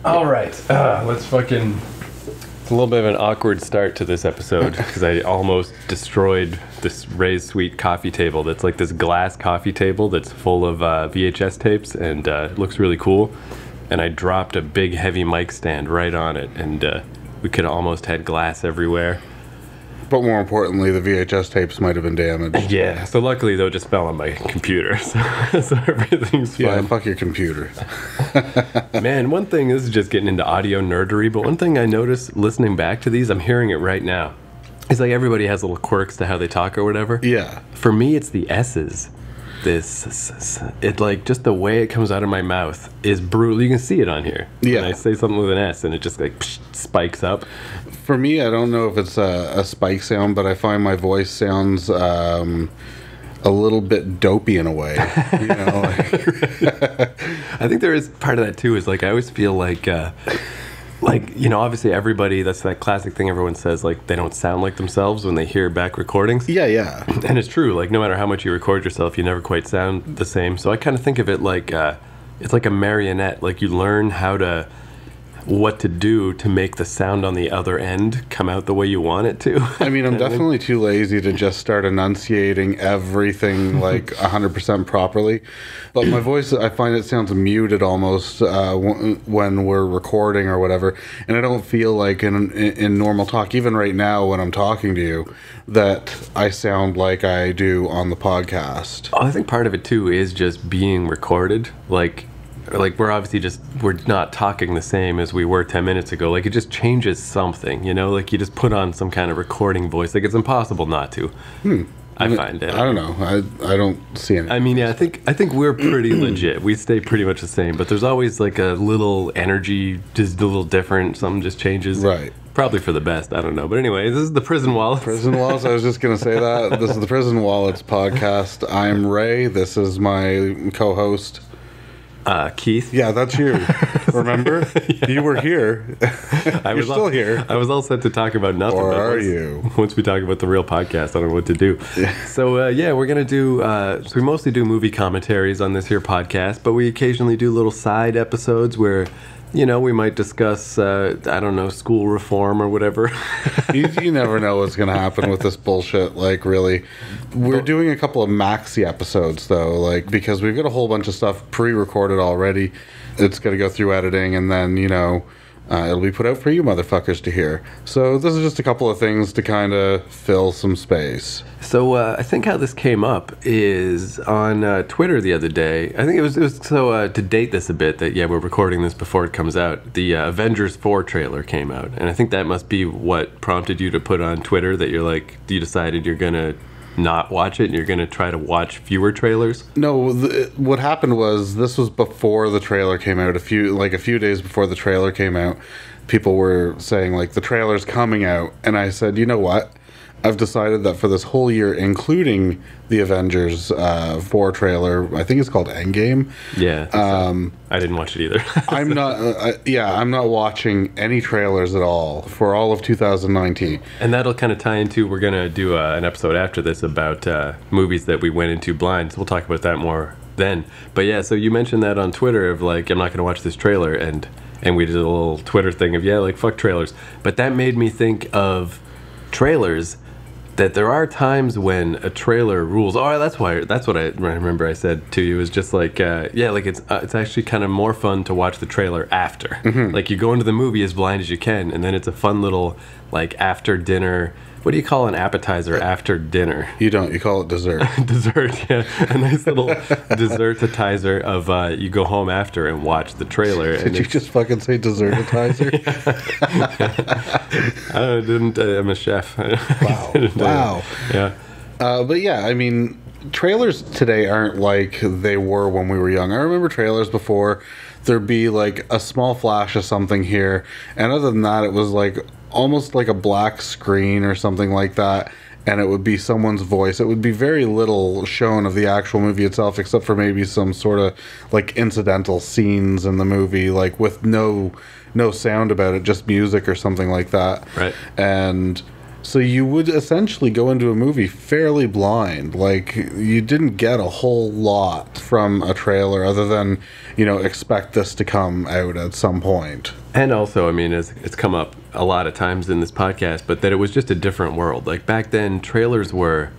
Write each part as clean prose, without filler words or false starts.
All right, let's fucking... It's a little bit of an awkward start to this episode because I almost destroyed this Ray's Sweet coffee table. That's like this glass coffee table that's full of VHS tapes, and it looks really cool. And I dropped a big heavy mic stand right on it, and we could have almost had glass everywhere. But more importantly, the VHS tapes might have been damaged. Yeah, so luckily though, it just fell on my computer, so everything's fine. Yeah, fuck your computer. Man, one thing, this is just getting into audio nerdery, but one thing I noticed listening back to these, I'm hearing it right now. It's like everybody has little quirks to how they talk or whatever. Yeah. For me, it's the S's. It like, just the way it comes out of my mouth is brutal. You can see it on here. Yeah. When I say something with an S and it just like spikes up. For me, I don't know if it's a spike sound, but I find my voice sounds a little bit dopey in a way. You know, I think there is part of that too. Is like I always feel like you know, obviously everybody, that's that classic thing everyone says, like they don't sound like themselves when they hear back recordings. Yeah. And it's true. Like no matter how much you record yourself, you never quite sound the same. So I kind of think of it like it's like a marionette. Like you learn what to do to make the sound on the other end come out the way you want it to. I mean, I'm definitely too lazy to just start enunciating everything like 100% properly. But my voice, I find it sounds muted almost when we're recording or whatever. And I don't feel like in normal talk, even right now when I'm talking to you, that I sound like I do on the podcast. I think part of it too is just being recorded. Like we're obviously we're not talking the same as we were 10 minutes ago. Like it just changes something, you know, like you just put on some kind of recording voice. Like it's impossible not to. I find it. I don't know. I don't see anything. I mean, yeah, I think we're pretty legit. We stay pretty much the same, but there's always like a little energy, just a little different. Something just changes. Right. Probably for the best. I don't know. But anyway, this is the Prison Wallets. Prison Wallets. I was just going to say that. This is the Prison Wallets podcast. I'm Ray. This is my co-host. Keith. Yeah, that's you. Remember? Yeah. You were here. You're still here. I was all set to talk about nothing. Or are you? Once we talk about the real podcast, I don't know what to do. Yeah. So, we're going to do... so we mostly do movie commentaries on this here podcast, but we occasionally do little side episodes where... You know, we might discuss, I don't know, school reform or whatever. you never know what's going to happen with this bullshit, like, really. We're doing a couple of maxi episodes, though, like, because we've got a whole bunch of stuff pre-recorded already. It's got to go through editing, and then, you know, it'll be put out for you motherfuckers to hear. So this is just a couple of things to kind of fill some space. So I think how this came up is on Twitter the other day. I think it was so to date this a bit that we're recording this before it comes out. The Avengers 4 trailer came out, and I think that must be what prompted you to put on Twitter that you decided you're gonna not watch it and you're gonna try to watch fewer trailers. No, what happened was this was before the trailer came out. A few days before the trailer came out, people were saying like the trailer's coming out, and I said, you know what? I've decided that for this whole year, including the Avengers 4 trailer, I think it's called Endgame. Yeah. I didn't watch it either. I'm not watching any trailers at all for all of 2019. And that'll kind of tie into, we're going to do an episode after this about movies that we went into blind. So we'll talk about that more then. But yeah, so you mentioned that on Twitter of like, I'm not going to watch this trailer. And we did a little Twitter thing of, like, fuck trailers. But that made me think of trailers that there are times when a trailer rules. Oh, that's what I remember I said to you is just like, like it's actually kind of more fun to watch the trailer after. Mm-hmm. Like you go into the movie as blind as you can, and then it's a fun little like after dinner. What do you call an appetizer after dinner? You don't. You call it dessert. Dessert, yeah. A nice little dessertatizer of you go home after and watch the trailer. Did you just fucking say dessertatizer? I didn't. I'm a chef. Wow. Yeah. But yeah, I mean, trailers today aren't like they were when we were young. I remember trailers before. There'd be like a small flash of something here, and other than that, it was like almost like a black screen or something like that, and it would be someone's voice. It would be very little shown of the actual movie itself, except for maybe some sort of like incidental scenes in the movie, like with no sound about it, just music or something like that. Right. And So you would essentially go into a movie fairly blind. Like, you didn't get a whole lot from a trailer other than, expect this to come out at some point. And also, I mean, it's come up a lot of times in this podcast, but that it was just a different world. Like, back then, trailers were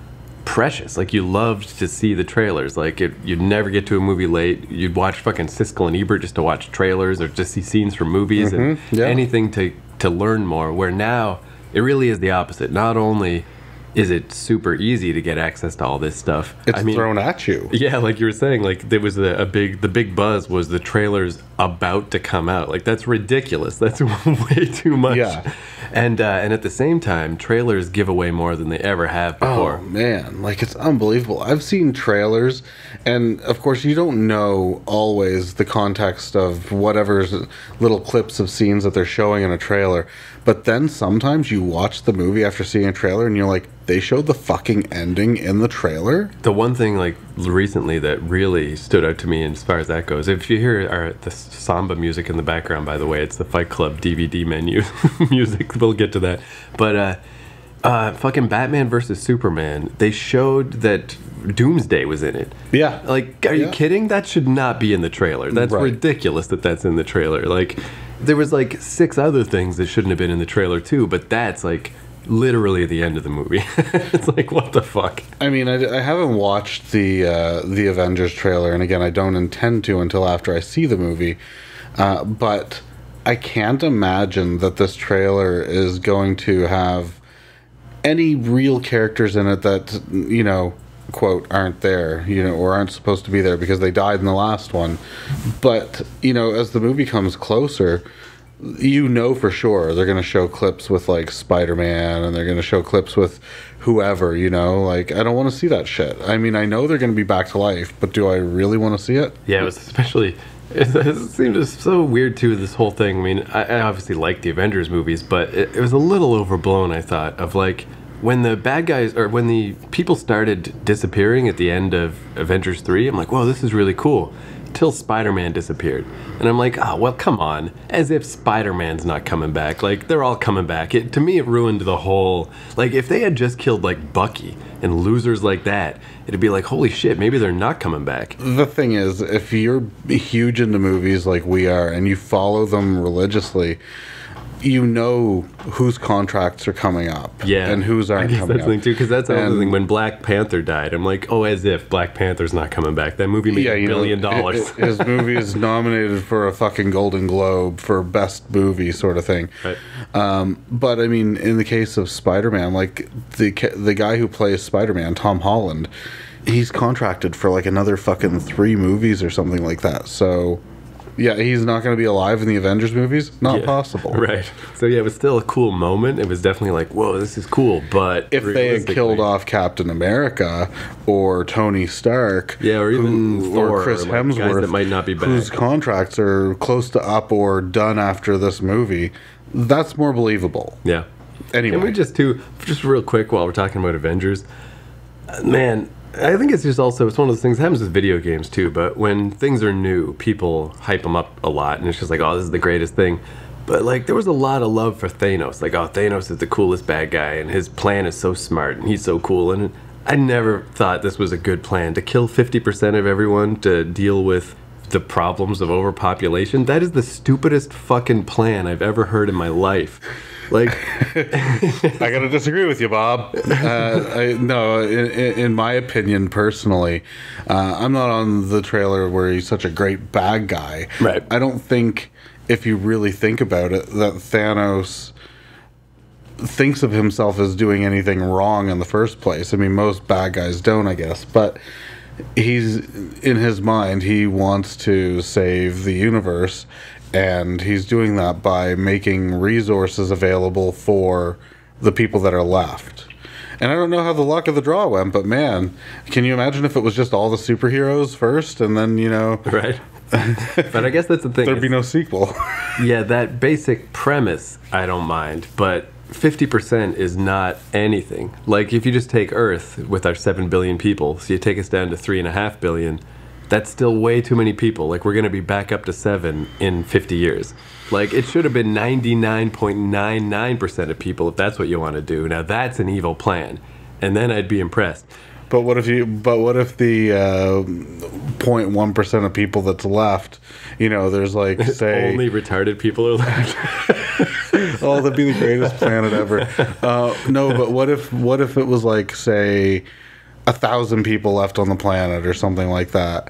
precious. Like, you loved to see the trailers. Like, you'd never get to a movie late. You'd watch fucking Siskel and Ebert just to watch trailers or just see scenes from movies and anything to learn more. Where now, it really is the opposite. Not only is it super easy to get access to all this stuff, it's thrown at you. Yeah, like you were saying, like there was the big buzz was the trailers about to come out. Like, that's ridiculous. That's way too much. Yeah. And at the same time, trailers give away more than they ever have before. Oh man, like, it's unbelievable. I've seen trailers, and of course you don't know always the context of whatever little clips of scenes that they're showing in a trailer. But then sometimes you watch the movie after seeing a trailer and you're like, they showed the fucking ending in the trailer? The one thing, like, recently that really stood out to me as far as that goes, if you hear the samba music in the background, by the way, it's the Fight Club DVD menu music. We'll get to that. But fucking Batman versus Superman, they showed that Doomsday was in it. Yeah. Like, are you kidding? That should not be in the trailer. That's ridiculous that that's in the trailer. Like, there was like 6 other things that shouldn't have been in the trailer too, but that's like literally the end of the movie. It's like, what the fuck? I mean, I haven't watched the Avengers trailer, and again, I don't intend to until after I see the movie. But I can't imagine that this trailer is going to have any real characters in it that, quote, aren't there, or aren't supposed to be there because they died in the last one. But, as the movie comes closer, for sure they're going to show clips with, like, Spider-Man, and they're going to show clips with whoever, like, I don't want to see that shit. I mean, I know they're going to be back to life, but do I really want to see it? Yeah, it was especially... It seemed so weird too, this whole thing. I mean, I obviously like the Avengers movies, but it was a little overblown, I thought, of like, when the bad guys, or when the people started disappearing at the end of Avengers 3, I'm like, whoa, this is really cool. Till Spider-Man disappeared. And I'm like, oh, well, come on. As if Spider-Man's not coming back. Like, they're all coming back. To me, it ruined the whole... Like, if they had just killed, like, Bucky and losers like that, it'd be like, holy shit, maybe they're not coming back. The thing is, if you're huge into movies like we are, and you follow them religiously, you know whose contracts are coming up, and whose aren't coming up. That's the thing too, because that's the other thing. When Black Panther died, I'm like, oh, as if Black Panther's not coming back. That movie made $1 billion. His movie is nominated for a fucking Golden Globe for best movie, sort of thing. Right. But I mean, in the case of Spider-Man, like the guy who plays Spider-Man, Tom Holland, he's contracted for like another fucking 3 movies or something like that. So. Yeah, he's not going to be alive in the Avengers movies? Not possible. Right. So, yeah, it was still a cool moment. It was definitely like, whoa, this is cool. But if they had killed off Captain America or Tony Stark, or even Thor, or Chris Hemsworth, that might not be back, whose contracts are close to up or done after this movie, that's more believable. Yeah. Anyway. And we just real quick while we're talking about Avengers, man... I think it's just also, it's one of those things that happens with video games too, but when things are new, people hype them up a lot, and it's just like, oh, this is the greatest thing. But like, there was a lot of love for Thanos. Like, oh, Thanos is the coolest bad guy, and his plan is so smart, and he's so cool. And I never thought this was a good plan, to kill 50% of everyone to deal with the problems of overpopulation. That is the stupidest fucking plan I've ever heard in my life. Like, I gotta disagree with you, Bob. No, in my opinion, personally, I'm not on the trailer where he's such a great bad guy. Right. I don't think, if you really think about it, that Thanos thinks of himself as doing anything wrong in the first place. I mean, most bad guys don't, I guess, but he's, in his mind, he wants to save the universe. And he's doing that by making resources available for the people that are left. And I don't know how the luck of the draw went, but man, can you imagine if it was just all the superheroes first and then, Right. But I guess that's the thing. There'd be no sequel. Yeah, that basic premise, I don't mind. But 50% is not anything. Like, if you just take Earth with our 7 billion people, so you take us down to 3.5 billion, that's still way too many people. Like, we're going to be back up to 7 in 50 years. Like, it should have been 99.99% of people if that's what you want to do. Now, that's an evil plan. And then I'd be impressed. But what if the 0.1% of people that's left, there's like, say... Only retarded people are left. Oh, that'd be the greatest planet ever. No, but what if it was like, say, 1,000 people left on the planet or something like that,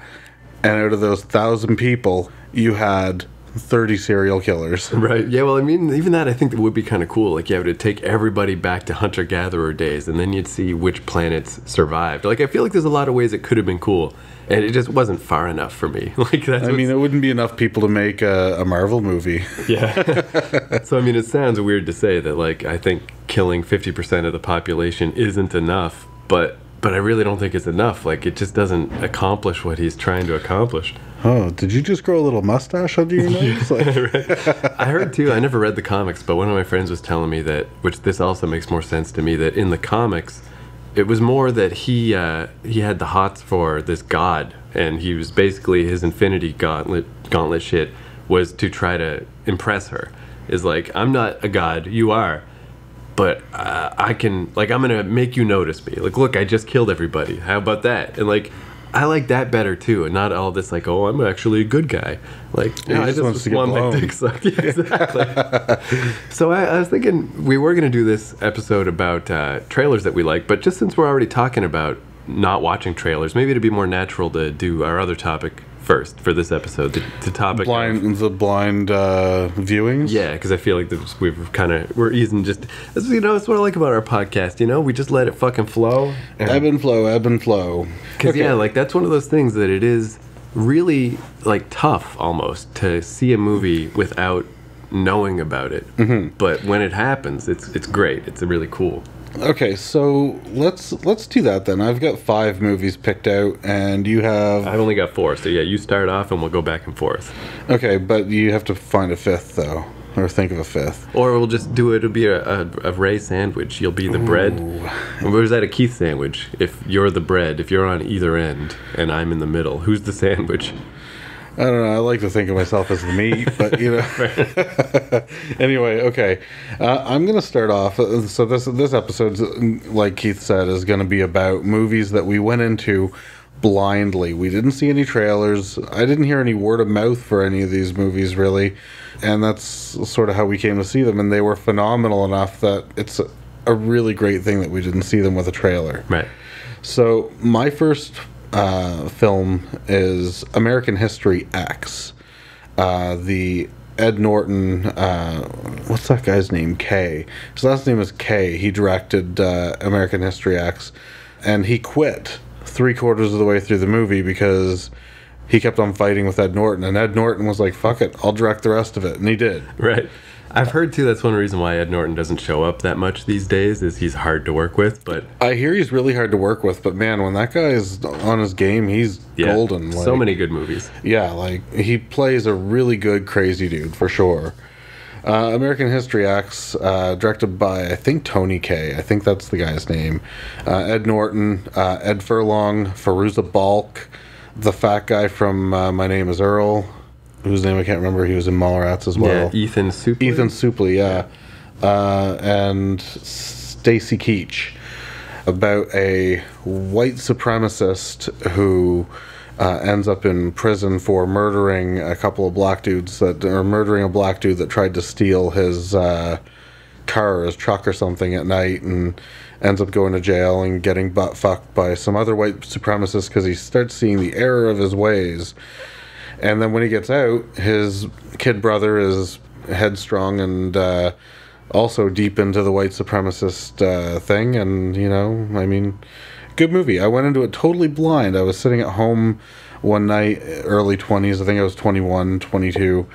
and out of those 1,000 people, you had 30 serial killers. Right. Yeah, well, I mean, even that I think that would be kind of cool. Like, you have to take everybody back to hunter-gatherer days, and then you'd see which planets survived. Like, I feel like there's a lot of ways it could have been cool, and it just wasn't far enough for me. Like, I mean, it wouldn't be enough people to make a Marvel movie. Yeah. So, I mean, it sounds weird to say that, like, I think killing 50% of the population isn't enough, but I really don't think it's enough. Like, it just doesn't accomplish what he's trying to accomplish. Oh, did you just grow a little mustache under your nose? Like... I heard too, I never read the comics, but one of my friends was telling me that, which this also makes more sense to me, that in the comics, it was more that he had the hots for this god, and he was basically, his infinity gauntlet shit was to try to impress her. Is like, I'm not a god, you are. But I can, like, I'm gonna make you notice me. Like, look, I just killed everybody. How about that? And like, I like that better too, and not all this like, oh, I'm actually a good guy. Like, I just want my dick sucked. Yeah, exactly. So I was thinking we were gonna do this episode about trailers that we like, but just since we're already talking about not watching trailers, maybe it'd be more natural to do our other topic first for this episode, the topic blind viewings. Yeah, because I feel like we're easing just, that's what I like about our podcast. We just let it fucking flow, ebb and flow. Because yeah, like that's one of those things that it is really like tough almost to see a movie without knowing about it. Mm-hmm. But when it happens, it's great. It's really cool. Okay, so let's do that then. I've got 5 movies picked out, and you have... I've only got 4, so yeah, you start off and we'll go back and forth. Okay, but you have to find a 5th, though, or think of a 5th. Or we'll just do it, it'll be a Ray sandwich. You'll be the bread. Or is that a Keith sandwich? If you're the bread, if you're on either end, and I'm in the middle, who's the sandwich? I don't know. I like to think of myself as the meat, but Anyway, okay. I'm going to start off. So this episode, like Keith said, is going to be about movies that we went into blindly. We didn't see any trailers. I didn't hear any word of mouth for any of these movies, really. And that's sort of how we came to see them. And they were phenomenal enough that it's a really great thing that we didn't see them with a trailer. Right. So my first film is American History X. The Ed Norton, what's that guy's name? K. His last name is K. He directed American History X, and he quit 3/4 of the way through the movie because he kept on fighting with Ed Norton, and Ed Norton was like, fuck it, I'll direct the rest of it, and he did. Right. I've heard too that's one reason why Ed Norton doesn't show up that much these days, is he's hard to work with. But I hear he's really hard to work with, but man, when that guy is on his game, he's golden. Like, so many good movies. Yeah, like he plays a really good crazy dude for sure. American History X, directed by I think Tony Kaye. I think that's the guy's name. Ed Norton, Ed Furlong, Fairuza Balk, the fat guy from My Name Is Earl, whose name I can't remember. He was in Mallrats as well. Yeah, Ethan Suplee. Ethan Suplee, yeah. And Stacy Keach, about a white supremacist who ends up in prison for murdering a couple of black dudes murdering a black dude that tried to steal his car, his truck or something at night, and ends up going to jail and getting butt fucked by some other white supremacists because he starts seeing the error of his ways. And then when he gets out, his kid brother is headstrong and also deep into the white supremacist thing. And, I mean, good movie. I went into it totally blind. I was sitting at home one night, early 20s. I think I was 21, 22.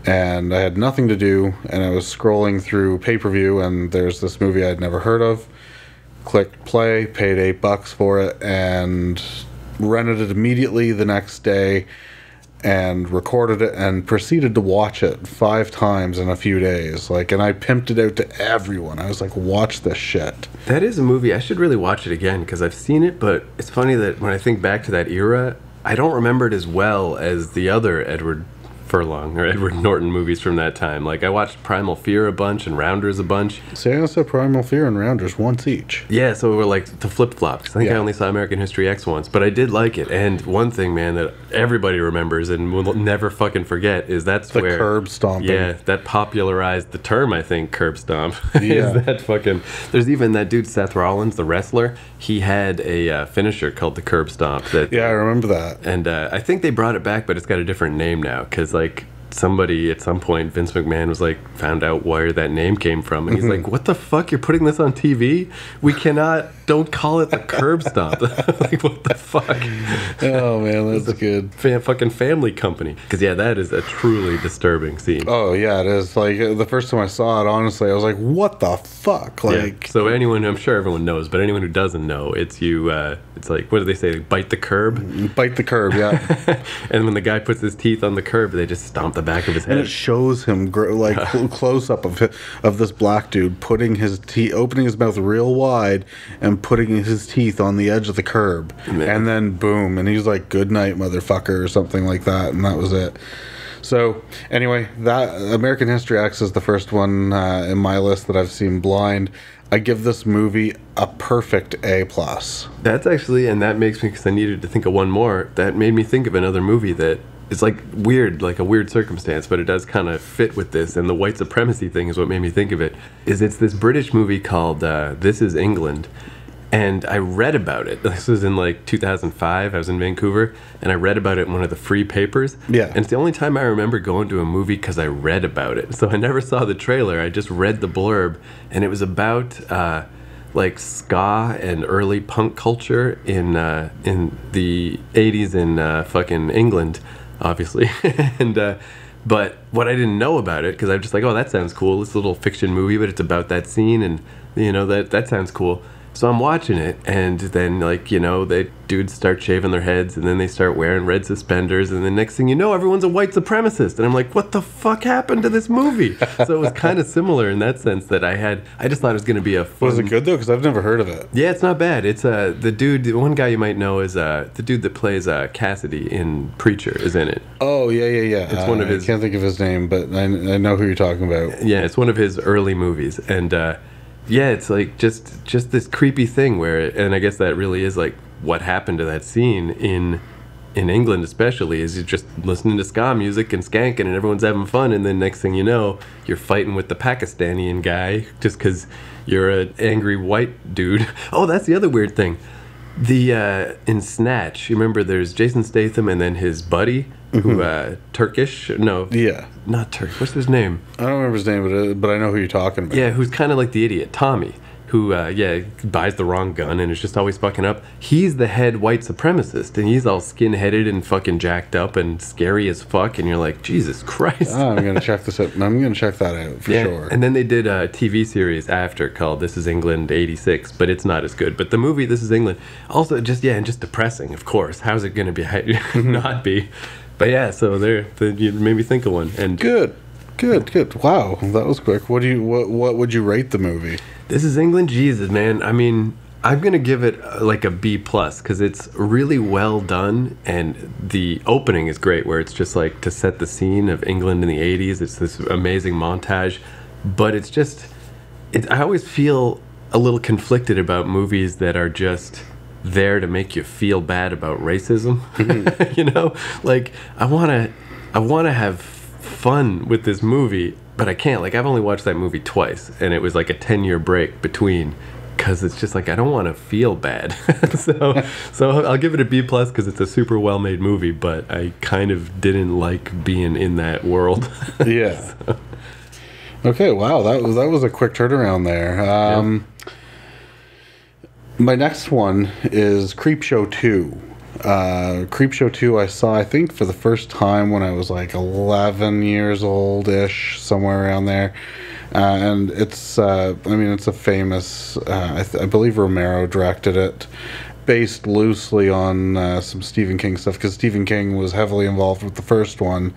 And I had nothing to do. And I was scrolling through pay-per-view, and there's this movie I'd never heard of. Clicked play, paid $8 for it, and rented it immediately the next day. And recorded it and proceeded to watch it 5 times in a few days. And I pimped it out to everyone. I was like, watch this shit. That is a movie. I should really watch it again because I've seen it, but it's funny that when I think back to that era, I don't remember it as well as the other Edward Furlong or Edward Norton movies from that time. Like, I watched Primal Fear a bunch and Rounders a bunch. See, I saw Primal Fear and Rounders once each. Yeah, so we're like the flip-flops. I think I only saw American History X once, but I did like it. And one thing, man, that everybody remembers and will never fucking forget is that's The where... curb stomping. Yeah, that popularized the term, I think, curb stomp. Yeah. Is that fucking... There's even that dude, Seth Rollins, the wrestler. He had a finisher called the curb stomp. That, Yeah, I remember that. and I think they brought it back, but it's got a different name now. Because, like, somebody at some point, Vince McMahon was like, found out where that name came from. And he's like, what the fuck? You're putting this on TV? We cannot... Don't call it the curb stomp. Like, what the fuck? Oh, man, that's good. Fucking family company. Because, yeah, that is a truly disturbing scene. Oh, yeah, it is. Like, the first time I saw it, honestly, I was like, what the fuck? Like, Yeah. So anyone, I'm sure everyone knows, but anyone who doesn't know, it's you, it's like, what do they say? Like, bite the curb? bite the curb, yeah. And when the guy puts his teeth on the curb, they just stomp the back of his And head. it shows him close up of this black dude putting his teeth, opening his mouth real wide and putting his teeth on the edge of the curb, and then boom, and he's like, "Good night, motherfucker," or something like that, and that was it. So anyway, that American History X is the first one in my list that I've seen blind. I give this movie a perfect A+. That's actually, and that makes me, because I needed to think of one more, that made me think of another movie that is like weird, like a weird circumstance, but it does kind of fit with this, and the white supremacy thing is what made me think of it. It's this British movie called This Is England. And I read about it. This was in like 2005. I was in Vancouver, and I read about it in one of the free papers. Yeah. And it's the only time I remember going to a movie because I read about it. So I never saw the trailer. I just read the blurb, and it was about like ska and early punk culture in the 80s in fucking England, obviously. And but what I didn't know about it, because I'm just like, oh, that sounds cool. It's a little fiction movie, but it's about that scene, and you know that sounds cool. So I'm watching it, and then, like, you know, the dudes start shaving their heads, and then they start wearing red suspenders, and the next thing you know, everyone's a white supremacist. And I'm like, what the fuck happened to this movie? So it was kind of similar in that sense that I just thought it was going to be a fun... Was it good, though? Because I've never heard of it. Yeah, it's not bad. It's the dude, one guy you might know is the dude that plays Cassidy in Preacher is in it. Oh, yeah. It's one of his... I can't think of his name, but I know who you're talking about. Yeah, it's one of his early movies, and... yeah, it's like just this creepy thing where, and I guess that really is like what happened to that scene in England, especially, is you're just listening to ska music and skanking, and everyone's having fun, and then next thing you know, you're fighting with the Pakistani guy just because you're an angry white dude. Oh, that's the other weird thing. In Snatch, you remember there's Jason Statham and then his buddy, who Turkish? No, Yeah. not Turkish. What's his name? I don't remember his name, but I know who you're talking about. Yeah, who's kind of like the idiot, Tommy, who, buys the wrong gun and is just always fucking up. He's the head white supremacist, and he's all skin-headed and fucking jacked up and scary as fuck, and you're like, Jesus Christ. Oh, I'm going to check this out. I'm going to check that out for sure. And then they did a TV series after called This Is England 86, but it's not as good. But the movie This Is England, also just depressing, of course. How's it going to be not be? But yeah, so you made me think of one. And Good. Wow, that was quick. What would you rate the movie? This Is England, Jesus, man. I mean, I'm gonna give it like a B+ because it's really well done, and the opening is great, where it's just like to set the scene of England in the '80s. It's this amazing montage, but I always feel a little conflicted about movies that are just there to make you feel bad about racism. You know, like I wanna have fun with this movie, but I can't. Like, I've only watched that movie twice, and it was like a 10-year break between, because it's just like I don't want to feel bad. so I'll give it a B+ because it's a super well-made movie, but I kind of didn't like being in that world. Yeah. Okay. Wow. That was a quick turnaround there. My next one is Creepshow 2. Creepshow 2 I saw, I think, for the first time when I was like 11 years old-ish, somewhere around there. And it's a famous, I believe Romero directed it, based loosely on some Stephen King stuff, because Stephen King was heavily involved with the first one.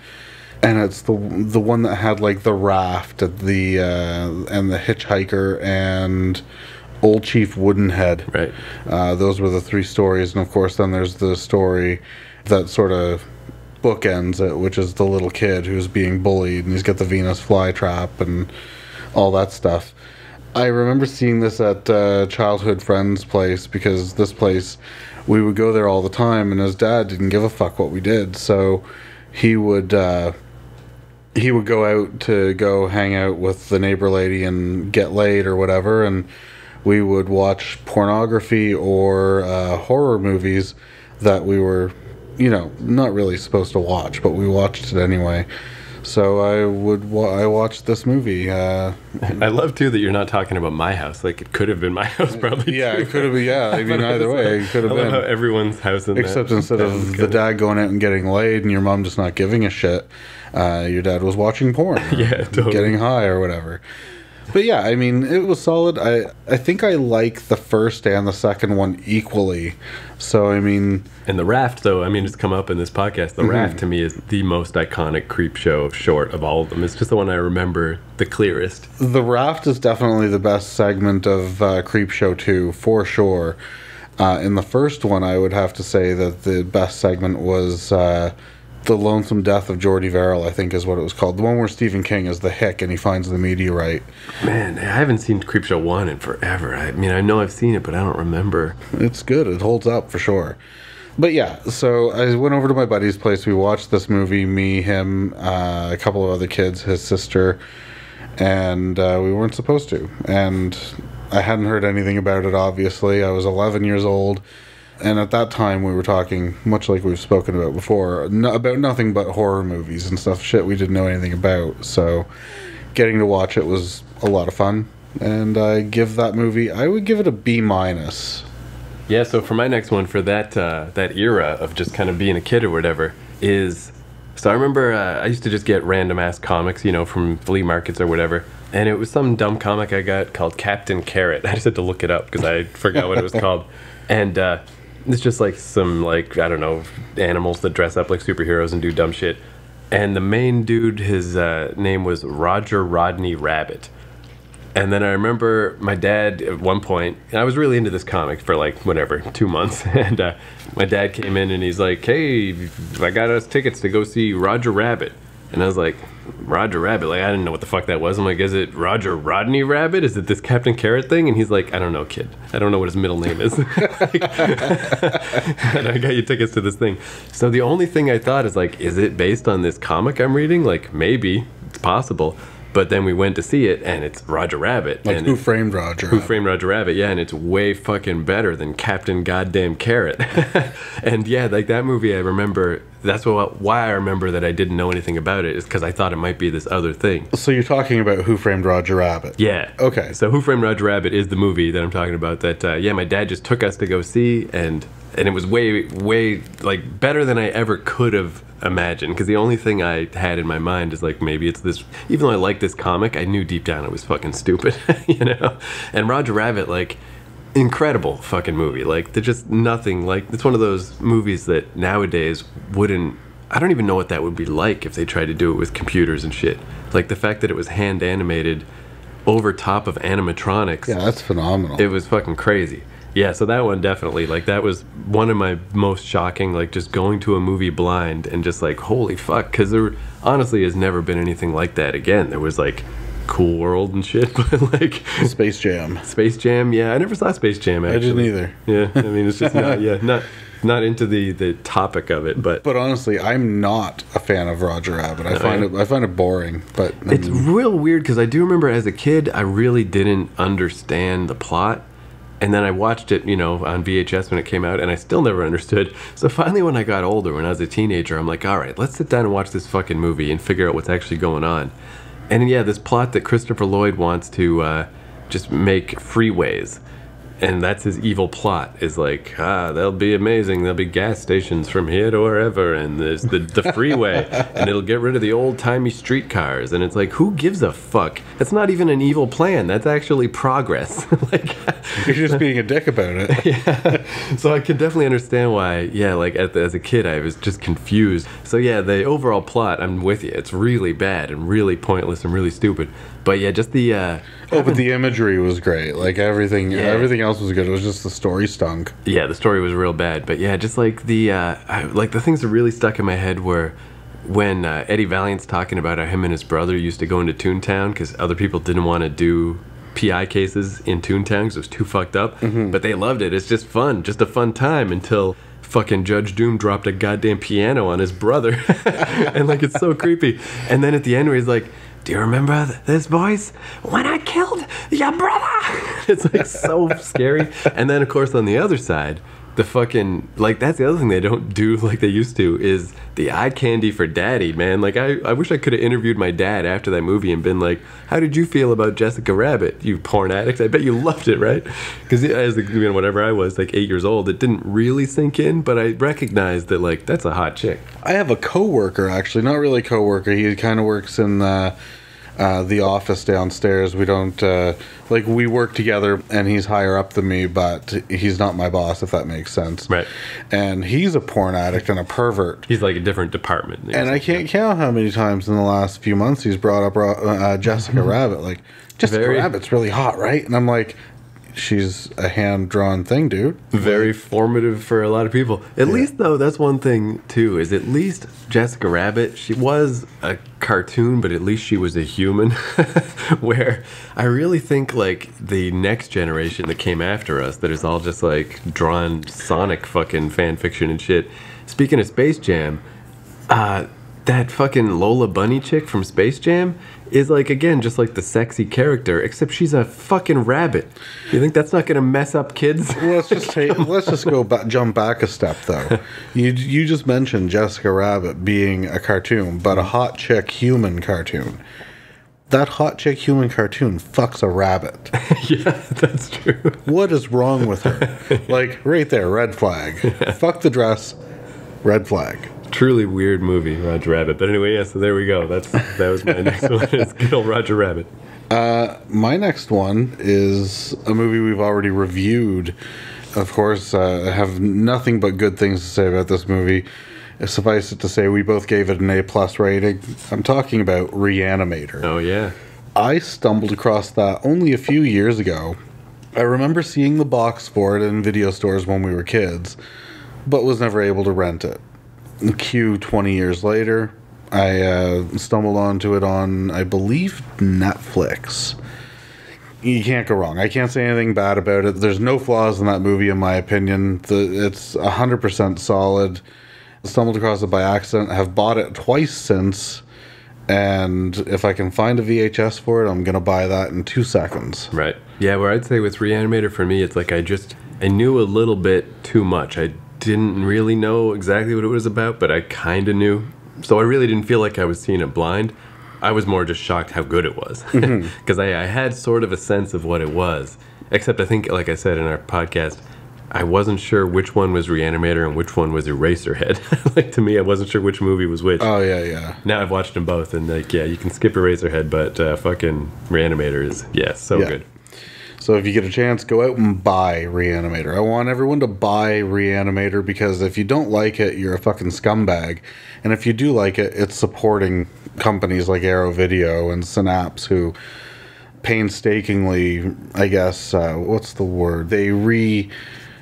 And it's the one that had like the raft and the hitchhiker and Old Chief Woodenhead. Right. Those were the three stories, and of course then there's the story that sort of bookends it, which is the little kid who's being bullied and he's got the Venus flytrap and all that stuff. I remember seeing this at a childhood friend's place, because this place, we would go there all the time, and his dad didn't give a fuck what we did, so he would go out to go hang out with the neighbor lady and get laid or whatever, and we would watch pornography or horror movies that we were, not really supposed to watch, but we watched it anyway. So I watched this movie. I love too that you're not talking about my house. Like, it could have been my house, probably. Yeah, it could have been. Yeah, I mean, either way, it could have been. I love how everyone's house in Except instead of the dad going out and getting laid and your mom just not giving a shit, your dad was watching porn. Yeah, totally. Getting high or whatever. But yeah, I mean, it was solid. I think I like the first and the second one equally. So, I mean... And The Raft, though, I mean, it's come up in this podcast. The Raft, to me, is the most iconic creep show short of all of them. It's just the one I remember the clearest. The Raft is definitely the best segment of Creep Show 2, for sure. In the first one, I would have to say that the best segment was... The Lonesome Death of Jordy Verrill, I think is what it was called. The one where Stephen King is the hick and he finds the meteorite. Man, I haven't seen Creepshow 1 in forever. I mean, I know I've seen it, but I don't remember. It's good. It holds up for sure. But yeah, so I went over to my buddy's place. We watched this movie, me, him, a couple of other kids, his sister, and we weren't supposed to. And I hadn't heard anything about it, obviously. I was 11 years old. And at that time, we were talking, much like we've spoken about before, about nothing but horror movies and stuff, shit we didn't know anything about. So getting to watch it was a lot of fun. And I would give it a B-. Yeah, so for my next one, for that era of just kind of being a kid or whatever, is... So I remember I used to just get random-ass comics, from flea markets or whatever. And it was some dumb comic I got called Captain Carrot. I just had to look it up because I forgot what it was called. And... it's just like some, I don't know, animals that dress up like superheroes and do dumb shit. And the main dude, his name was Roger Rodney Rabbit. And then I remember my dad at one point, and I was really into this comic for 2 months. And my dad came in and he's like, hey, I got us tickets to go see Roger Rabbit. And I was like, Roger Rabbit? I didn't know what the fuck that was. I'm like, is it Roger Rodney Rabbit? Is it this Captain Carrot thing? And he's like, I don't know, kid. I don't know what his middle name is. And I got you tickets to this thing. So the only thing I thought is is it based on this comic I'm reading? Maybe. It's possible. But then we went to see it, and it's Roger Rabbit. Who Framed Roger Rabbit? Who Framed Roger Rabbit, yeah, and it's way fucking better than Captain Goddamn Carrot. And yeah, that movie, I remember, that's why I remember that I didn't know anything about it, is because I thought it might be this other thing. So you're talking about Who Framed Roger Rabbit? Yeah. Okay. So Who Framed Roger Rabbit is the movie that I'm talking about that, my dad just took us to go see, and it was way, way, better than I ever could have imagined, because the only thing I had in my mind is maybe it's this, even though I like this comic, I knew deep down it was fucking stupid, and Roger Rabbit, incredible fucking movie, they're just nothing, it's one of those movies that nowadays wouldn't, I don't even know what that would be like if they tried to do it with computers and shit, the fact that it was hand animated over top of animatronics. Yeah, that's phenomenal. It was fucking crazy. Yeah, so that one definitely, that was one of my most shocking, just going to a movie blind and just holy fuck, because there honestly has never been anything like that again. There was Cool World and shit, but Space Jam. Space Jam, yeah, I never saw Space Jam, actually. I didn't either. Yeah, I mean, it's just not into the topic of it, but honestly, I'm not a fan of Roger Rabbit. I find it boring, but it's real weird, because I do remember as a kid, I really didn't understand the plot. And then I watched it, on VHS when it came out, and I still never understood. So finally, when I got older, when I was a teenager, I'm like, all right, let's sit down and watch this fucking movie and figure out what's actually going on. And yeah, this plot that Christopher Lloyd wants to just make freeways. And that's his evil plot, is they'll be amazing. There'll be gas stations from here to wherever, and there's the freeway, and it'll get rid of the old-timey streetcars. And it's who gives a fuck? That's not even an evil plan. That's actually progress. You're just being a dick about it. Yeah. So I can definitely understand why, as a kid, I was just confused. So yeah, the overall plot, I'm with you. It's really bad and really pointless and really stupid. But yeah, just the... but the imagery was great. Everything else else was good. It was just the story stunk. Yeah, the story was real bad. But yeah, just like the the things that really stuck in my head were when Eddie Valiant's talking about how him and his brother used to go into Toontown because other people didn't want to do PI cases in Toontown because it was too fucked up. But they loved it. It's just fun. Just a fun time until fucking Judge Doom dropped a goddamn piano on his brother. And like, it's so creepy. And then at the end where he's like, do you remember this voice? When I killed your brother! It's like so scary. And then of course on the other side, the fucking, like, that's the other thing they don't do like they used to is the eye candy for daddy, man. Like, I wish I could have interviewed my dad after that movie and been like, how did you feel about Jessica Rabbit, you porn addict? I bet you loved it, right? Because as whatever I was, like 8 years old, it didn't really sink in, but I recognized that, like, that's a hot chick. I have a coworker, actually, not really a coworker. He kind of works in the office downstairs. We don't we work together, and he's higher up than me, but he's not my boss, if that makes sense. Right. And he's a porn addict and a pervert. He's like a different department. And I can't count how many times in the last few months he's brought up Jessica Rabbit. Like, Jessica Rabbit's really hot, right? And I'm like, she's a hand-drawn thing, dude. Very formative for a lot of people. At least, though, that's one thing, too, is at least Jessica Rabbit, she was a cartoon, but at least she was a human. Where I really think, like, the next generation that came after us, that is all just, like, drawn Sonic fucking fan fiction and shit. Speaking of Space Jam, that fucking Lola Bunny chick from Space Jam is, like, again, just like the sexy character, except she's a fucking rabbit. You think that's not gonna mess up kids? Well, let's just jump back a step, though. You just mentioned Jessica Rabbit being a cartoon, but a hot chick human cartoon. That hot chick human cartoon fucks a rabbit. Yeah, that's true. What is wrong with her? Like, right there, red flag. Yeah. Fuck the dress, red flag. Truly weird movie, Roger Rabbit. But anyway, yeah, so there we go. That was my next one. Is good old Roger Rabbit. My next one is a movie we've already reviewed. Of course, I have nothing but good things to say about this movie. Suffice it to say, we both gave it an A+ rating. I'm talking about Reanimator. Oh, yeah. I stumbled across that only a few years ago. I remember seeing the box for it in video stores when we were kids, but was never able to rent it. Cue 20 years later, I stumbled onto it on, I believe, Netflix. You can't go wrong. I can't say anything bad about it. There's no flaws in that movie, in my opinion. It's 100% solid. Stumbled across it by accident. Have bought it twice since. And if I can find a VHS for it, I'm going to buy that in 2 seconds. Right. Yeah, where I'd say with Reanimator, for me, it's like I knew a little bit too much. I didn't really know exactly what it was about, but I kind of knew. So I really didn't feel like I was seeing it blind. I was more just shocked how good it was. Because I had sort of a sense of what it was. Except I think, like I said in our podcast, I wasn't sure which one was Reanimator and which one was Eraserhead. Like, to me, I wasn't sure which movie was which. Oh, yeah, yeah. Now I've watched them both, and, like, yeah, you can skip Eraserhead, but fucking Reanimator is, so good. So if you get a chance, go out and buy Reanimator. I want everyone to buy Reanimator because if you don't like it, you're a fucking scumbag. And if you do like it, it's supporting companies like Arrow Video and Synapse who painstakingly, I guess, what's the word? They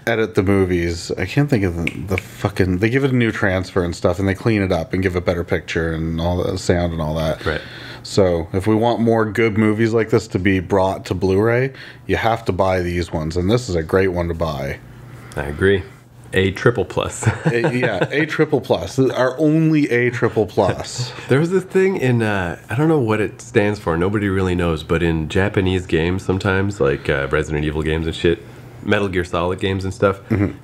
edit the movies. I can't think of the fucking... They give it a new transfer and stuff, and they clean it up and give a better picture and all the sound and all that. Right. So if we want more good movies like this to be brought to Blu-ray, you have to buy these ones, and this is a great one to buy. I agree. A triple plus. A triple plus. Our only A triple plus. There was this thing in, I don't know what it stands for. Nobody really knows, but in Japanese games sometimes, like Resident Evil games and shit, Metal Gear Solid games and stuff,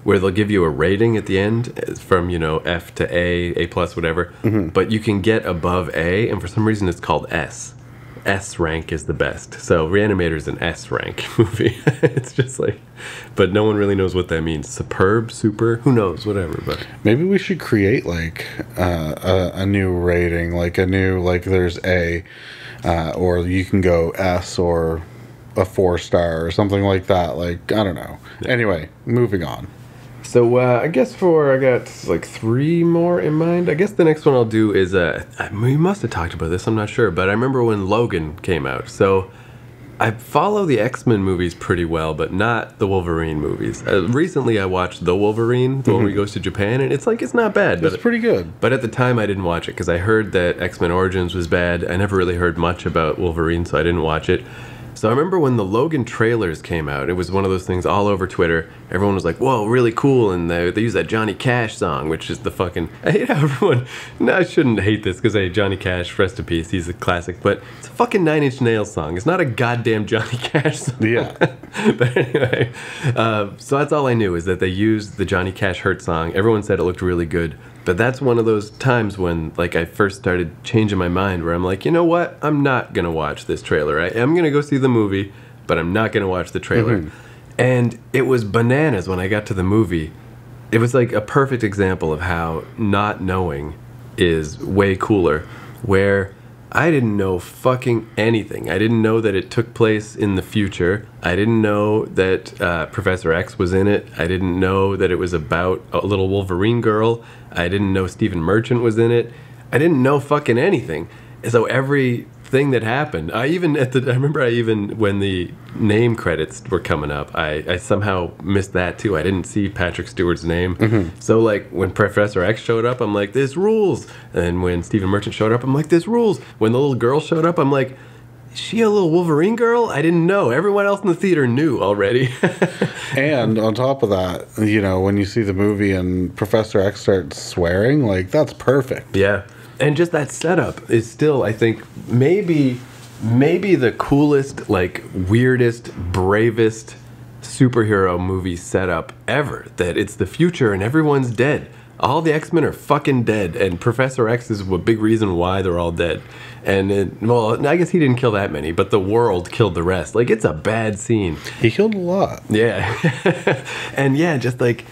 where they'll give you a rating at the end from, F to A plus, whatever. But you can get above A, and for some reason it's called S. S rank is the best. So Reanimator is an S rank movie. It's just like, but no one really knows what that means. Superb, super, who knows, whatever. But maybe we should create like a new rating, like a new, like there's A, or you can go S or a 4-star or something like that. Like, I don't know. Yeah. Anyway, moving on. So I guess I got like 3 more in mind. I guess the next one I'll do is we must have talked about this, I'm not sure, but I remember when Logan came out. So I follow the X-Men movies pretty well, but not the Wolverine movies. Recently, I watched The Wolverine, the one where he goes to Japan, and it's not bad. It's pretty good. But at the time, I didn't watch it because I heard that X-Men Origins was bad. I never really heard much about Wolverine, so I didn't watch it. So I remember when the Logan trailers came out, it was one of those things all over Twitter. Everyone was like, whoa, really cool. And they use that Johnny Cash song, which is the fucking... I hate how everyone... No, I shouldn't hate this because, hey, Johnny Cash, rest in peace, he's a classic. But it's a fucking Nine Inch Nails song. It's not a goddamn Johnny Cash song. Yeah. But anyway, so that's all I knew, is that they used the Johnny Cash Hurt song. Everyone said it looked really good. But that's one of those times when, like, I first started changing my mind, where I'm like, you know what? I'm not going to watch this trailer. I am going to go see the movie, but I'm not going to watch the trailer. And it was bananas when I got to the movie. It was like a perfect example of how not knowing is way cooler, where I didn't know fucking anything. I didn't know that it took place in the future. I didn't know that Professor X was in it. I didn't know that it was about a little Wolverine girl. I didn't know Stephen Merchant was in it. I didn't know fucking anything. And so everything that happened, I remember when the name credits were coming up, I somehow missed that too. I didn't see Patrick Stewart's name. So like when Professor X showed up, I'm like, this rules. And when Stephen Merchant showed up, I'm like, this rules. When the little girl showed up, I'm like, is she a little Wolverine girl? I didn't know. Everyone else in the theater knew already. And on top of that, you know, when you see the movie and Professor X starts swearing, like, that's perfect. Yeah. And just that setup is still, I think, maybe the coolest, like, weirdest, bravest superhero movie setup ever. That it's the future and everyone's dead. All the X-Men are fucking dead, and Professor X is a big reason why they're all dead. And, well, I guess he didn't kill that many, but the world killed the rest. Like, it's a bad scene. He killed a lot. Yeah. And, yeah, just like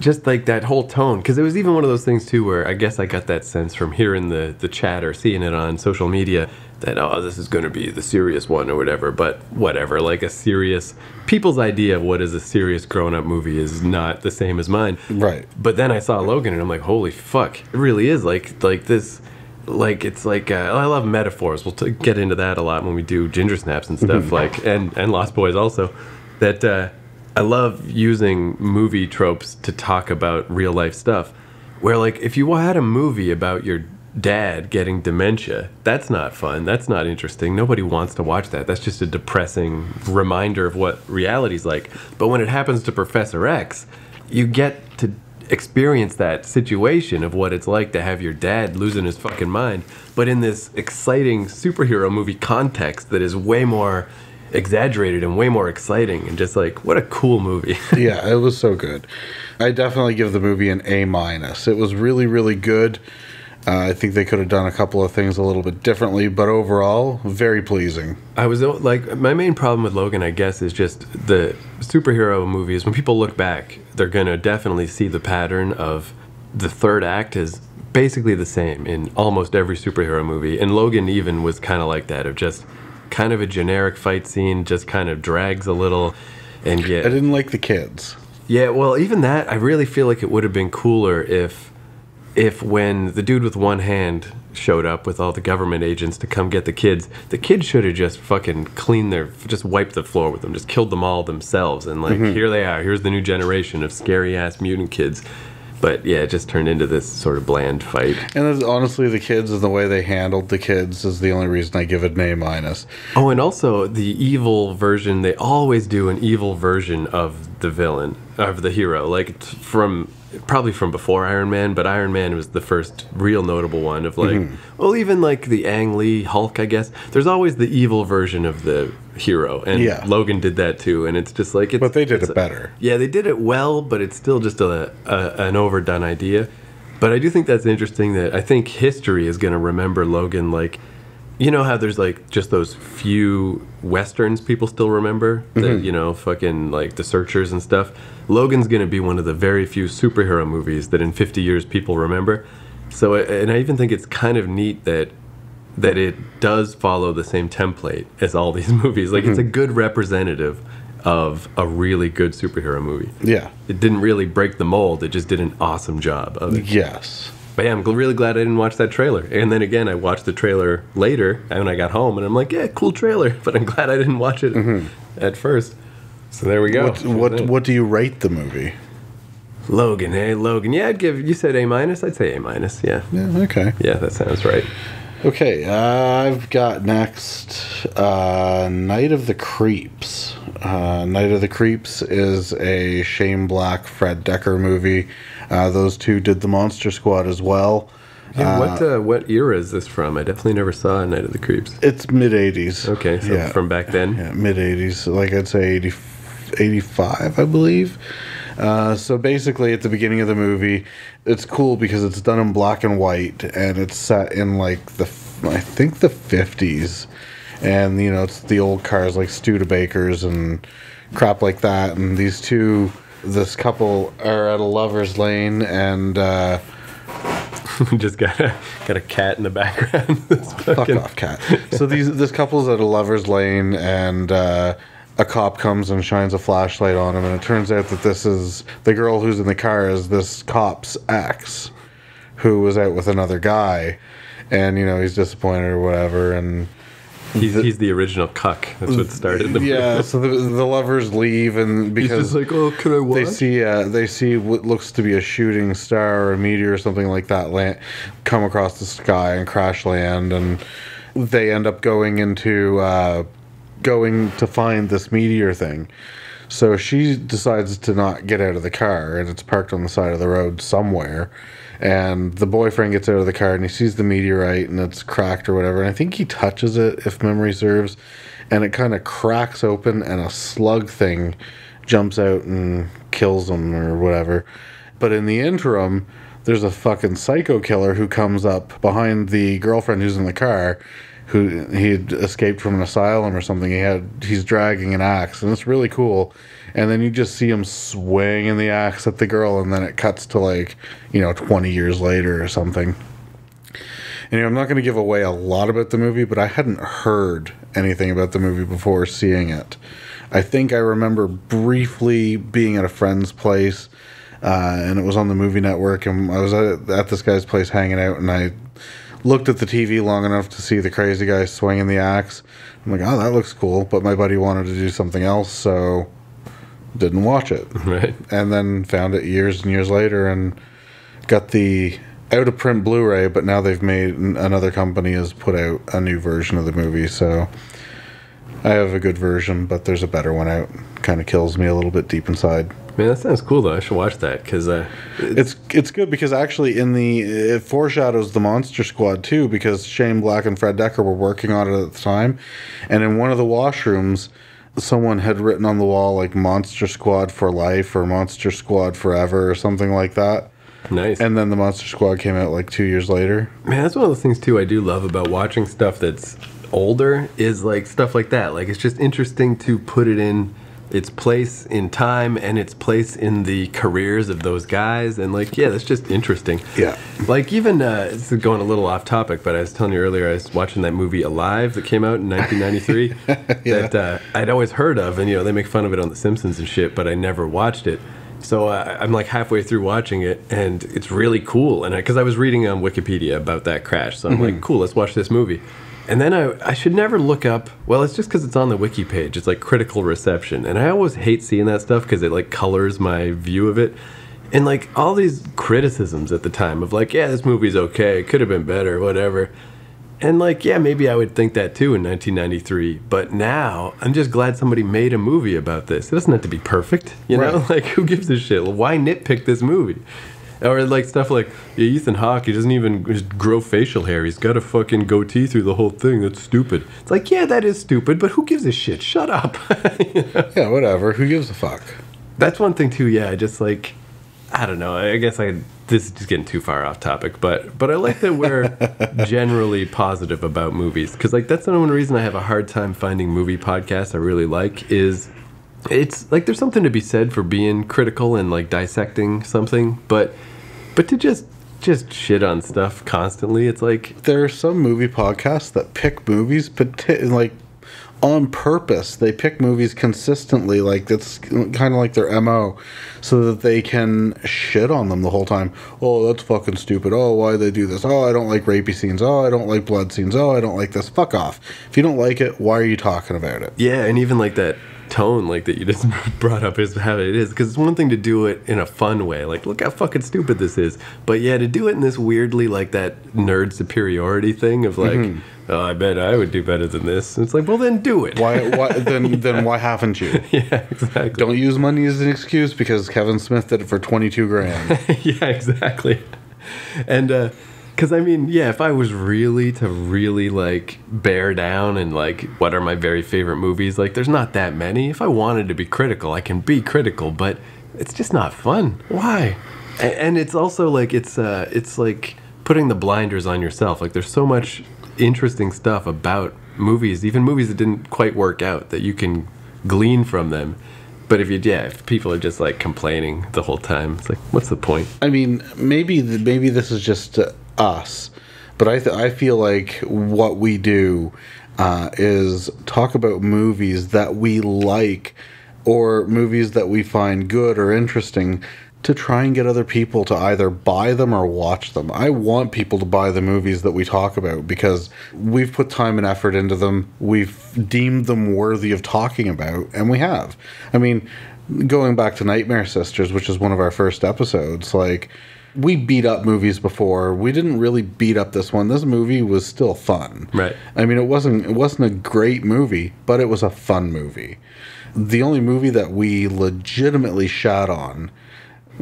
that whole tone. Because it was even one of those things, too, where I guess I got that sense from hearing the chat or seeing it on social media that, oh, this is going to be the serious one or whatever. But whatever, like a serious... People's idea of what is a serious grown-up movie is not the same as mine. Right. But then I saw Logan, and I'm like, holy fuck. It really is like this... Like, it's like... I love metaphors. We'll get into that a lot when we do Ginger Snaps and stuff, like, and Lost Boys also. That... I love using movie tropes to talk about real life stuff. Where, like, if you had a movie about your dad getting dementia, that's not fun. That's not interesting. Nobody wants to watch that. That's just a depressing reminder of what reality's like. But when it happens to Professor X, you get to experience that situation of what it's like to have your dad losing his fucking mind, but in this exciting superhero movie context that is way more exaggerated and way more exciting, and just like, what a cool movie. Yeah, it was so good. I definitely give the movie an A-. It was really, really good. I think they could have done a couple of things a little bit differently, but overall, very pleasing. I was like, my main problem with Logan, I guess, is just the superhero movies. When people look back, they're going to definitely see the pattern of the third act is basically the same in almost every superhero movie. And Logan even was kind of like that, of just kind of a generic fight scene, just kind of drags a little. And yet, I didn't like the kids. Yeah, well, even that, I really feel like it would have been cooler if when the dude with one hand showed up with all the government agents to come get the kids should have just fucking just wiped the floor with them, just killed them all themselves, and like, here they are, here's the new generation of scary-ass mutant kids. But yeah, it just turned into this sort of bland fight. And honestly, the kids and the way they handled the kids is the only reason I give it an A-. Oh, and also the evil version, they always do an evil version of the villain, of the hero, like probably from before Iron Man, but Iron Man was the first real notable one of like, well, even like the Ang Lee Hulk, I guess. There's always the evil version of the hero, and yeah. Logan did that too, and it's just like... But they did it better. Yeah, they did it well, but it's still just an overdone idea. But I do think that's interesting that I think history is going to remember Logan like... You know how there's like just those few westerns people still remember? That, you know, fucking like The Searchers and stuff. Logan's going to be one of the very few superhero movies that in 50 years people remember. So, and I even think it's kind of neat that it does follow the same template as all these movies. Like, it's a good representative of a really good superhero movie. Yeah. It didn't really break the mold. It just did an awesome job of it. Yes. But yeah, I'm really glad I didn't watch that trailer. And then again, I watched the trailer later when I got home, and I'm like, yeah, cool trailer. But I'm glad I didn't watch it at first. So there we go. What do you rate the movie? Logan, hey Logan. Yeah, you said A-. I'd say A-. Yeah. Yeah, okay. Yeah, that sounds right. Okay, I've got next Night of the Creeps. Night of the Creeps is a Shane Black, Fred Dekker movie. Those two did the Monster Squad as well. Yeah, what era is this from? I definitely never saw Night of the Creeps. It's mid-'80s. Okay, so from back then? Yeah, mid-'80s. Like I'd say 85, I believe. So basically, at the beginning of the movie, it's cool because it's done in black and white, and it's set in like I think the 50s, and it's the old cars like Studebakers and crap like that. And this couple are at a lover's lane, and just got a cat in the background. Fuck off, cat. So this couple's at a lover's lane, and a cop comes and shines a flashlight on him, and it turns out that this is the girl who's in the car is this cop's ex, who was out with another guy, and he's disappointed or whatever, and he's the original cuck. That's what started the movie. Yeah. So the lovers leave, and because he's just like, oh, can I watch? They see what looks to be a shooting star or a meteor or something like that come across the sky and crash land, and they end up going to find this meteor thing. So she decides to not get out of the car, and it's parked on the side of the road somewhere. And the boyfriend gets out of the car, and he sees the meteorite, and it's cracked or whatever. And I think he touches it, if memory serves, and it kind of cracks open, and a slug thing jumps out and kills him or whatever. But in the interim, there's a fucking psycho killer who comes up behind the girlfriend who's in the car, who he had escaped from an asylum or something. He's dragging an axe, and it's really cool. And then you just see him swinging the axe at the girl, and then it cuts to 20 years later or something. And I'm not going to give away a lot about the movie, but I hadn't heard anything about the movie before seeing it. I think I remember briefly being at a friend's place, and it was on the movie network, and I was at this guy's place hanging out, and I looked at the TV long enough to see the crazy guy swinging the axe. I'm like, oh, that looks cool. But my buddy wanted to do something else, so didn't watch it. Right. And then found it years and years later and got the out-of-print Blu-ray, but now they've made, another company has put out a new version of the movie, so I have a good version, but there's a better one out. Kind of kills me a little bit deep inside. Man, that sounds cool though. I should watch that because it's good because actually it foreshadows the Monster Squad too, because Shane Black and Fred Dekker were working on it at the time, and in one of the washrooms, someone had written on the wall like Monster Squad for life or Monster Squad forever or something like that. Nice. And then the Monster Squad came out like 2 years later. Man, that's one of those things too I do love about watching stuff that's older is like stuff like that. Like it's just interesting to put it in its place in time and its place in the careers of those guys, and that's just interesting. Yeah. Like even this is going a little off topic, but I was telling you earlier I was watching that movie Alive that came out in 1993 yeah. that I'd always heard of, and they make fun of it on The Simpsons and shit, but I never watched it. So I'm like halfway through watching it, and it's really cool. And because I was reading on Wikipedia about that crash, so I'm like, cool, let's watch this movie. And then I should never look up, well, it's just because it's on the wiki page. It's like critical reception. And I always hate seeing that stuff because it colors my view of it. And all these criticisms at the time of this movie's okay, it could have been better, whatever. And maybe I would think that too in 1993. But now I'm just glad somebody made a movie about this. It doesn't have to be perfect, you know? Who gives a shit? Why nitpick this movie? Or stuff like Ethan Hawke, he doesn't even just grow facial hair. He's got a fucking goatee through the whole thing. That's stupid. It's yeah, that is stupid, but who gives a shit? Shut up. Yeah, whatever. Who gives a fuck? That's one thing too. Yeah, just I don't know. I guess this is just getting too far off topic, but I like that we're generally positive about movies, because that's the one reason I have a hard time finding movie podcasts I really like is it's there's something to be said for being critical and dissecting something, but to just shit on stuff constantly, it's there are some movie podcasts that pick movies on purpose. They pick movies consistently, like that's kind of like their MO, so that they can shit on them the whole time. Oh, that's fucking stupid. Oh, why they do this? Oh, I don't like rapey scenes. Oh, I don't like blood scenes. Oh, I don't like this. Fuck off. If you don't like it, why are you talking about it? Yeah, and even like that tone like that you just brought up is how it is, because it's one thing to do it in a fun way, like look how fucking stupid this is, but yeah, to do it in this weirdly like that nerd superiority thing of like, oh, I bet I would do better than this. And it's like, well, then do it. Why then why haven't you? Yeah, exactly. Don't use money as an excuse because Kevin Smith did it for 22 grand. Yeah, exactly. And because I mean, yeah, if I was really to really like bear down and like what are my very favorite movies, like there's not that many. If I wanted to be critical, I can be critical, but it's just not fun. Why? And it's also like it's like putting the blinders on yourself. Like there's so much interesting stuff about movies, even movies that didn't quite work out, that you can glean from them. But if people are just like complaining the whole time, it's like, what's the point? I mean, maybe this is just us, but I feel like what we do is talk about movies that we like or movies that we find good or interesting to try and get other people to either buy them or watch them. I want people to buy the movies that we talk about because we've put time and effort into them. We've deemed them worthy of talking about, and we have. I mean, going back to Nightmare Sisters, which is one of our first episodes, like, we beat up movies before. We didn't really beat up this one. This movie was still fun. Right. I mean, it wasn't a great movie, but it was a fun movie. The only movie that we legitimately shat on,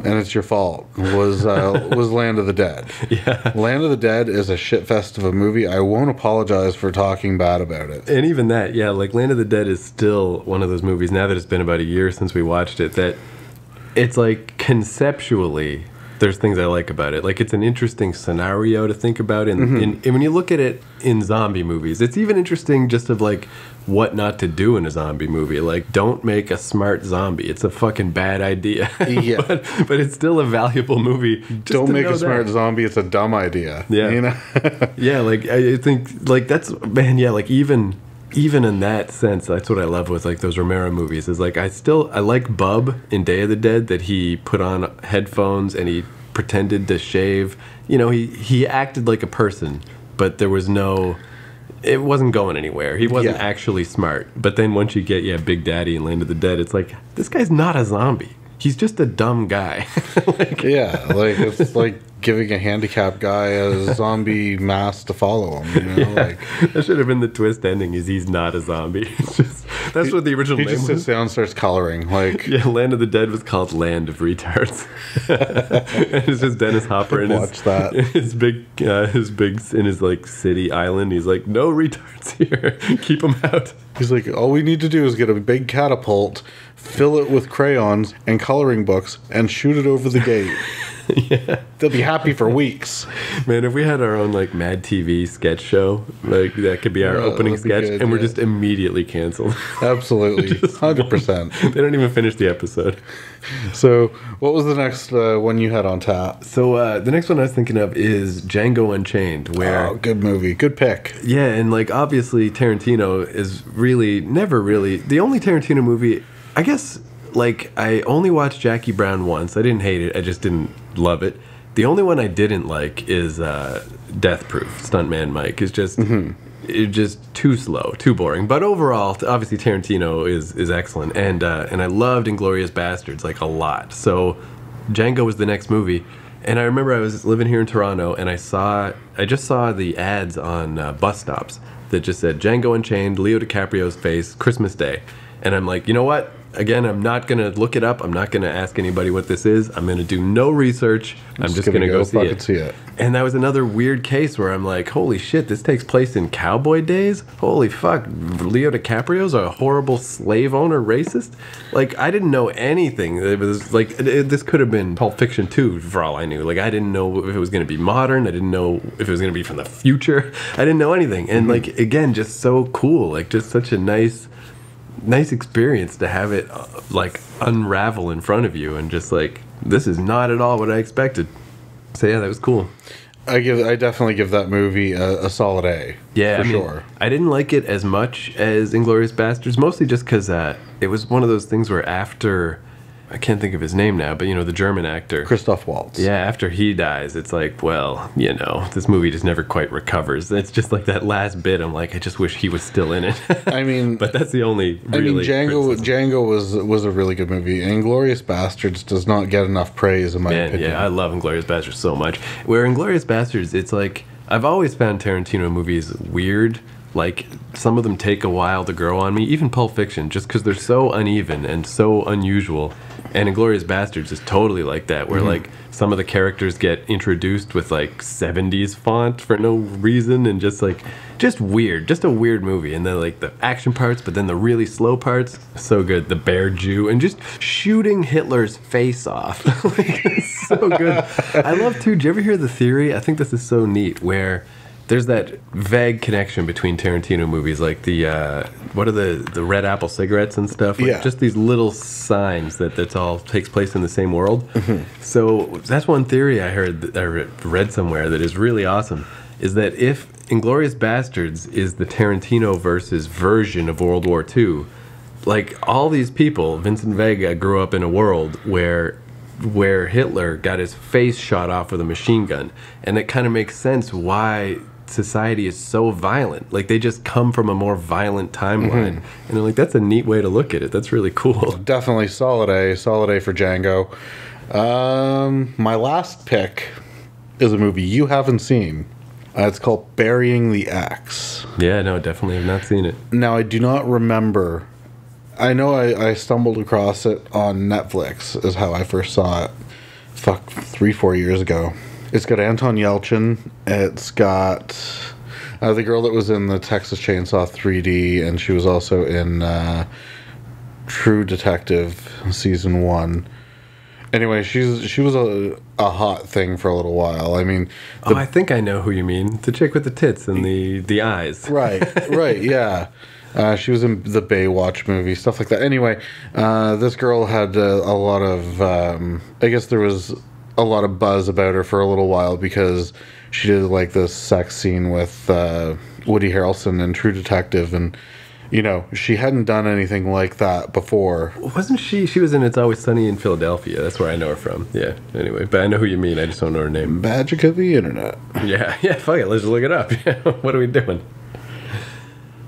and it's your fault, was Land of the Dead. Yeah. Land of the Dead is a shitfest of a movie. I won't apologize for talking bad about it. And even that, yeah, like Land of the Dead is still one of those movies, now that it's been about a year since we watched it, that it's like conceptually there's things I like about it. Like it's an interesting scenario to think about. And when you look at it in zombie movies, it's even interesting just of like what not to do in a zombie movie. Like don't make a smart zombie. It's a fucking bad idea. Yeah. but it's still a valuable movie. Don't make a smart zombie. It's a dumb idea. Yeah. You know? Yeah. Like I think like that's, man. Yeah. Like even in that sense, that's what I love with like those Romero movies is like I like Bub in Day of the Dead, that he put on headphones and he pretended to shave. You know, he acted like a person, but there was it wasn't going anywhere. He wasn't actually smart. But then once you get Big Daddy and Land of the Dead, it's like this guy's not a zombie. He's just a dumb guy. Like, yeah, like it's like giving a handicapped guy a zombie mask to follow him. You know, like that should have been the twist ending. Is he's not a zombie? It's just, that's what the original name was. He just sits down and starts coloring. Like Land of the Dead was called Land of Retards. And it's just Dennis Hopper and his big in his like city island. He's like, no retards here. Keep them out. He's like, all we need to do is get a big catapult, fill it with crayons and coloring books, and shoot it over the gate. Yeah. They'll be happy for weeks. Man, if we had our own like Mad TV sketch show, like that could be our opening sketch, good, and we're just immediately canceled. Absolutely. 100%. They don't even finish the episode. So what was the next one you had on tap? So the next one I was thinking of is Django Unchained, where... Oh, good movie. Good pick. Yeah, and like obviously Tarantino is really never really... The only Tarantino movie, I guess... Like, I only watched Jackie Brown once. I didn't hate it. I just didn't love it. The only one I didn't like is Death Proof. Stuntman Mike is just it's just too slow, too boring. But overall, obviously Tarantino is excellent, and I loved Inglourious Bastards like a lot. So Django was the next movie, and I remember I was living here in Toronto, and I just saw the ads on bus stops that just said Django Unchained, Leo DiCaprio's face, Christmas Day, and I'm like, you know what? Again, I'm not going to look it up. I'm not going to ask anybody what this is. I'm going to do no research. I'm just going to go see it. And that was another weird case where I'm like, holy shit, this takes place in cowboy days? Holy fuck, Leo DiCaprio's a horrible slave owner racist? Like, I didn't know anything. It was like, this could have been Pulp Fiction 2 for all I knew. Like, I didn't know if it was going to be modern. I didn't know if it was going to be from the future. I didn't know anything. And like, again, just so cool. Like, just such a nice experience to have it like unravel in front of you and just like, this is not at all what I expected. So yeah, that was cool. I definitely give that movie a solid A. Yeah, for I mean, sure. I didn't like it as much as Inglourious Bastards, mostly just because it was one of those things where after, I can't think of his name now, but the German actor. Christoph Waltz. Yeah, after he dies, it's like, well, this movie just never quite recovers. It's just like that last bit. I'm like, I just wish he was still in it. I mean, but that's the only. Really Django was a really good movie. Inglourious Bastards does not get enough praise in my opinion. Yeah, I love Inglourious Bastards so much. Where Inglourious Bastards, it's like I've always found Tarantino movies weird. Like, some of them take a while to grow on me, even Pulp Fiction, just because they're so uneven and so unusual. And Inglourious Bastards is totally like that, where, like, some of the characters get introduced with, like, 70s font for no reason, and just weird. Just a weird movie. And then, like, the action parts, but then the really slow parts, so good. The Bear Jew, and just shooting Hitler's face off. Like, it's so good. I love, too, did you ever hear the theory? I think this is so neat, where there's that vague connection between Tarantino movies, like the what are the Red Apple cigarettes and stuff? Like just these little signs that all takes place in the same world. So that's one theory I read somewhere that is really awesome. Is that if Inglourious Bastards is the Tarantino version of World War II, like all these people, Vincent Vega grew up in a world where Hitler got his face shot off with a machine gun, and it kind of makes sense why society is so violent. Like, they just come from a more violent timeline, and they're like, that's a neat way to look at it. That's really cool. Definitely solid A for Django. My last pick is a movie you haven't seen. It's called Burying the Axe. Yeah, no, definitely have not seen it. Now, I do not remember. I know I stumbled across it on Netflix is how I first saw it. 3-4 years ago. It's got Anton Yelchin. It's got the girl that was in the Texas Chainsaw 3D, and she was also in True Detective Season 1. Anyway, she was a hot thing for a little while. I mean... I think I know who you mean. The chick with the tits and the eyes. Right, yeah. She was in the Baywatch movie, stuff like that. Anyway, this girl had a lot of... I guess there was a lot of buzz about her for a little while because she did like this sex scene with Woody Harrelson in True Detective, and she hadn't done anything like that before. Wasn't she? She was in It's Always Sunny in Philadelphia. That's where I know her from. Yeah. Anyway, but I know who you mean. I just don't know her name. Magic of the internet. Yeah. Fuck it. Let's just look it up. What are we doing?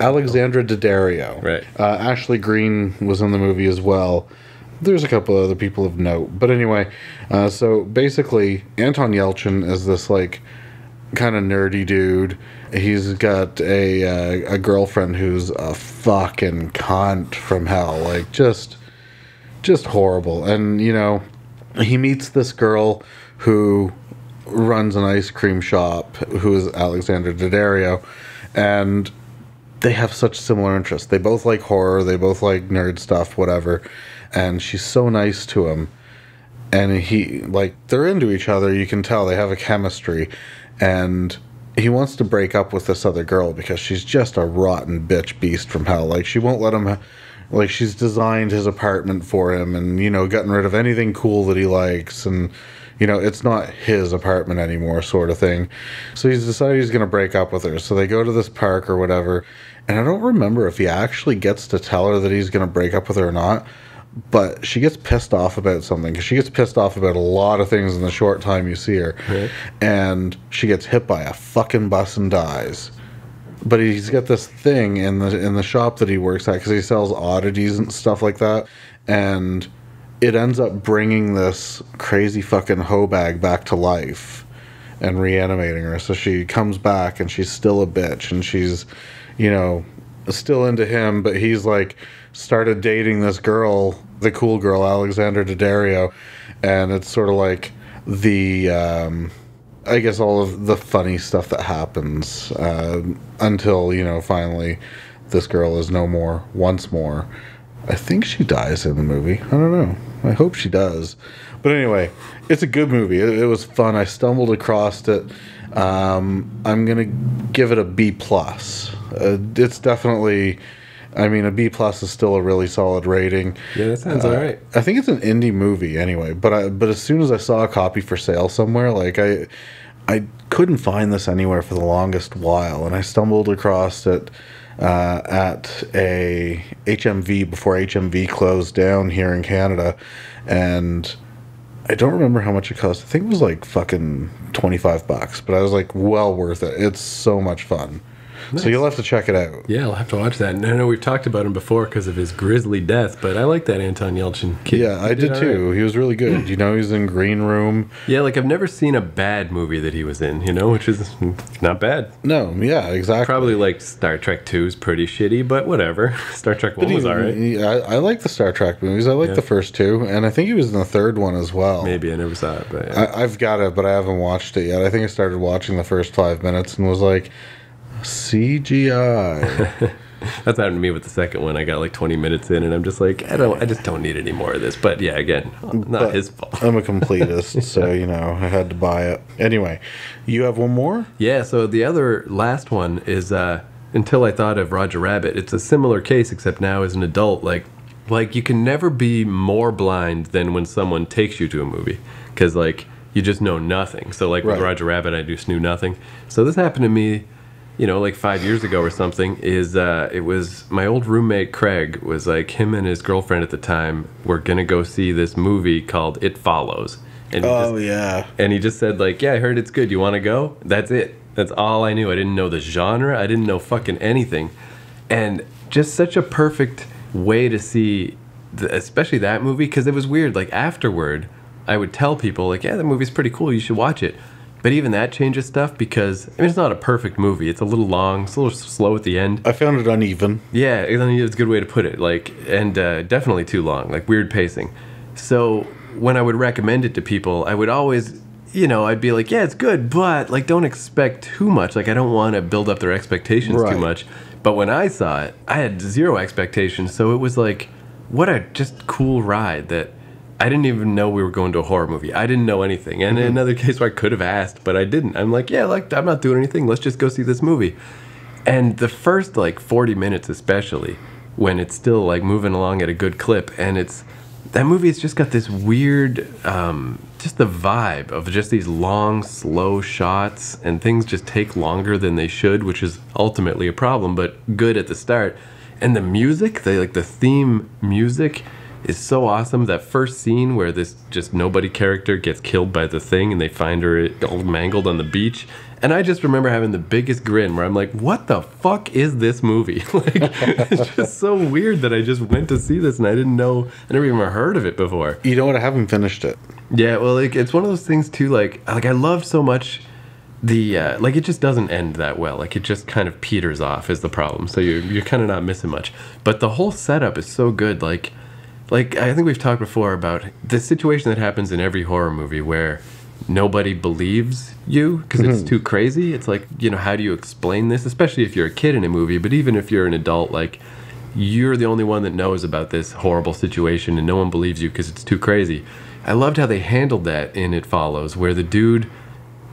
Alexandra Daddario. Right. Ashley Greene was in the movie as well. There's a couple other people of note. But anyway, so basically, Anton Yelchin is this, like, kind of nerdy dude. He's got a girlfriend who's a fucking cunt from hell. Like, just horrible. And, he meets this girl who runs an ice cream shop, who is Alexandra Daddario. And they have such similar interests. They both like horror. They both like nerd stuff, whatever. And she's so nice to him. And they're into each other. You can tell they have a chemistry. And he wants to break up with this other girl because she's just a rotten bitch beast from hell. Like, she won't let him... Like, she's designed his apartment for him and, gotten rid of anything cool that he likes. And, it's not his apartment anymore, sort of thing. So he's decided he's going to break up with her. So they go to this park or whatever. And I don't remember if he actually gets to tell her that he's going to break up with her or not. But she gets pissed off about something, because she gets pissed off about a lot of things in the short time you see her. Right. And she gets hit by a fucking bus and dies. But he's got this thing in the shop that he works at, because he sells oddities and stuff like that. And it ends up bringing this crazy fucking hoe bag back to life and reanimating her. So she comes back and she's still a bitch, and she's, still into him, but he's like started dating this girl, the cool girl, Alexandra Daddario, and it's sort of like the I guess all of the funny stuff that happens until finally this girl is no more once more. I think she dies in the movie. I don't know. I hope she does. But anyway, it's a good movie. It was fun. I stumbled across it. I'm gonna give it a B+. It's definitely, a B+ is still a really solid rating. Yeah, that sounds all right. I think it's an indie movie anyway. But as soon as I saw a copy for sale somewhere, like I couldn't find this anywhere for the longest while, and I stumbled across it at a HMV before HMV closed down here in Canada, and I don't remember how much it cost. I think it was like fucking $25, but I was like, well worth it. It's so much fun. Nice. So you'll have to check it out. Yeah, I'll have to watch that. And I know we've talked about him before because of his grisly death, but I like that Anton Yelchin kid. Yeah, I did too. Right. He was really good. You know, he was in Green Room. Yeah, like I've never seen a bad movie that he was in, you know, which is not bad. No, yeah, exactly. Probably like Star Trek 2 is pretty shitty, but whatever. Star Trek 1 was alright. I like the Star Trek movies. I like the first two, and I think he was in the third one as well. Maybe, I never saw it. But yeah. I've got it, but I haven't watched it yet. I think I started watching the first 5 minutes and was like, CGI. That's happened to me with the second one. I got like 20 minutes in, and I'm just like, I just don't need any more of this. But yeah, again, not his fault. I'm a completist, so you know, I had to buy it. Anyway, you have one more? Yeah. So the other last one is Until I Thought of Roger Rabbit. It's a similar case, except now as an adult, like you can never be more blind than when someone takes you to a movie, because like you just know nothing. So like with Roger Rabbit, I just knew nothing. So this happened to me, you know, like 5 years ago or something. It was my old roommate Craig, was like, him and his girlfriend at the time were gonna go see this movie called It Follows. And and he just said like, yeah, I heard it's good, you want to go? That's it. That's all I knew. I didn't know the genre. I didn't know fucking anything. And just such a perfect way to see especially that movie, because it was weird. Like afterward, I would tell people like, yeah, that movie's pretty cool, you should watch it. But even that changes stuff, because I mean, it's not a perfect movie. It's a little long. It's a little slow at the end. I found it uneven. Yeah, it's a good way to put it. Like, and definitely too long. Like weird pacing. So when I would recommend it to people, I would always, you know, I'd be like, yeah, it's good, but like don't expect too much. Like I don't want to build up their expectations too much. But when I saw it, I had zero expectations. So it was like, what a just cool ride that. I didn't even know we were going to a horror movie. I didn't know anything. And in another case where I could have asked, but I didn't. I'm like, yeah, like I'm not doing anything. Let's just go see this movie. And the first like 40 minutes especially, when it's still like moving along at a good clip, and that movie has just got this weird, just the vibe of just these long, slow shots, and things just take longer than they should, which is ultimately a problem, but good at the start. And the music, the theme music, is so awesome. That first scene where this just nobody character gets killed by the thing and they find her all mangled on the beach, and I just remember having the biggest grin where I'm like, what the fuck is this movie? Like, it's just so weird that I just went to see this and I didn't know, I never even heard of it before. You know what, I haven't finished it. Yeah, well, like it's one of those things too, like I love so much the like it just doesn't end that well. Like it just kind of peters off is the problem, so you're kind of not missing much, but the whole setup is so good. Like I think we've talked before about the situation that happens in every horror movie where nobody believes you because it's too crazy. It's like, you know, how do you explain this? Especially if you're a kid in a movie, but even if you're an adult, like you're the only one that knows about this horrible situation and no one believes you because it's too crazy. I loved how they handled that in It Follows, where the dude,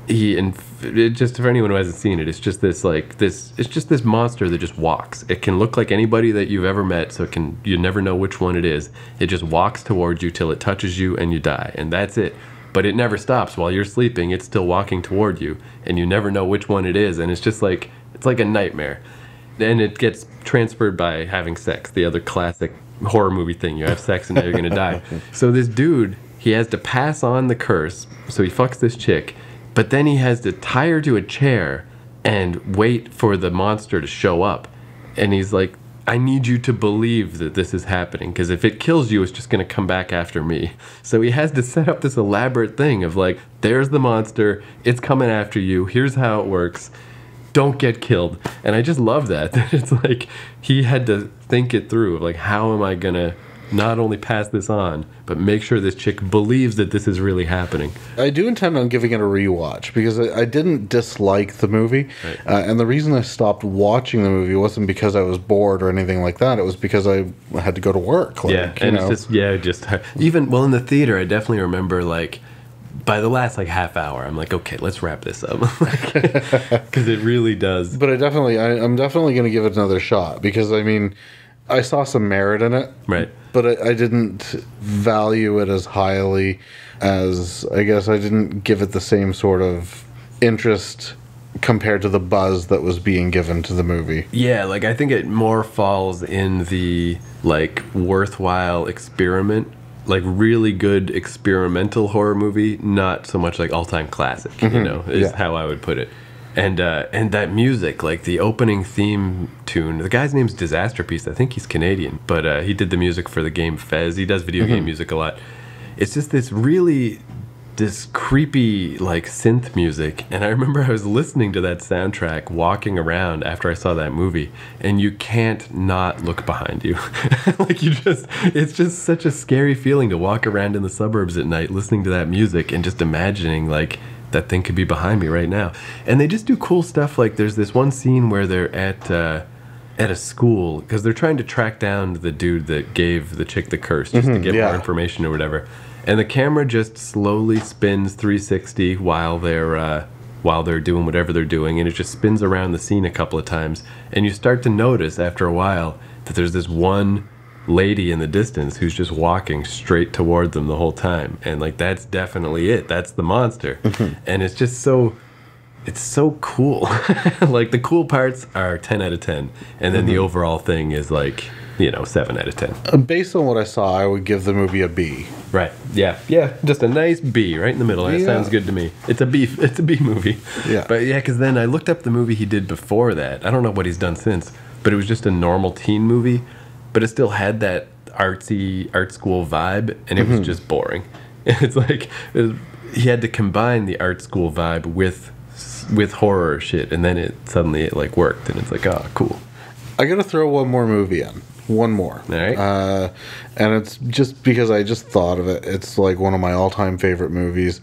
just for anyone who hasn't seen it, it's just this monster that just walks. It can look like anybody that you've ever met, so you never know which one it is. It just walks towards you till it touches you and you die, and that's it. But it never stops while you're sleeping. It's still walking toward you, and you never know which one it is, and it's just like, it's like a nightmare. And it gets transferred by having sex, the other classic horror movie thing. You have sex and now you're gonna die. So this dude, he has to pass on the curse, so he fucks this chick, but then he has to tie her to a chair and wait for the monster to show up. And he's like, I need you to believe that this is happening, because if it kills you, it's just going to come back after me. So he has to set up this elaborate thing of like, there's the monster, it's coming after you, here's how it works, don't get killed. And I just love that. It's like, he had to think it through, like, how am I going to not only pass this on, but make sure this chick believes that this is really happening. I do intend on giving it a rewatch, because I didn't dislike the movie. Right. And the reason I stopped watching the movie wasn't because I was bored or anything like that. It was because I had to go to work. Like, yeah, and it's just, even, well, in the theater, I definitely remember, like, by the last, like, half hour, I'm like, okay, let's wrap this up. Because it really does. But I'm definitely going to give it another shot, because, I mean, I saw some merit in it. Right. But I didn't value it as highly as, I guess I didn't give it the same sort of interest compared to the buzz that was being given to the movie. Yeah, like I think it more falls in the like worthwhile experiment, like really good experimental horror movie, not so much like all-time classic, you know, is how I would put it. And that music, like the opening theme tune, the guy's name's Disasterpiece. I think he's Canadian, but he did the music for the game Fez. He does video game music a lot. It's just this creepy like synth music, and I remember I was listening to that soundtrack walking around after I saw that movie, and you can't not look behind you. Like it's just such a scary feeling to walk around in the suburbs at night listening to that music and just imagining like that thing could be behind me right now. And they just do cool stuff. Like there's this one scene where they're at a school because they're trying to track down the dude that gave the chick the curse just to get more information or whatever. And the camera just slowly spins 360 while they're doing whatever they're doing, and it just spins around the scene a couple of times. And you start to notice after a while that there's this one lady in the distance who's just walking straight toward them the whole time, and like that's definitely it. That's the monster. And it's just it's so cool. Like the cool parts are 10 out of 10, and then the overall thing is like, you know, 7 out of 10. Based on what I saw, I would give the movie a B. Right. Yeah. Just a nice B right in the middle. That sounds good to me. It's a B movie. Yeah. But yeah, because then I looked up the movie he did before that. I don't know what he's done since, but it was just a normal teen movie, but it still had that artsy art school vibe, and it was just boring. It's like he had to combine the art school vibe with horror shit, and then it suddenly like worked, and it's like, oh, cool. I gotta throw one more movie in. One more. All right. And it's just because I just thought of it. It's like one of my all-time favorite movies.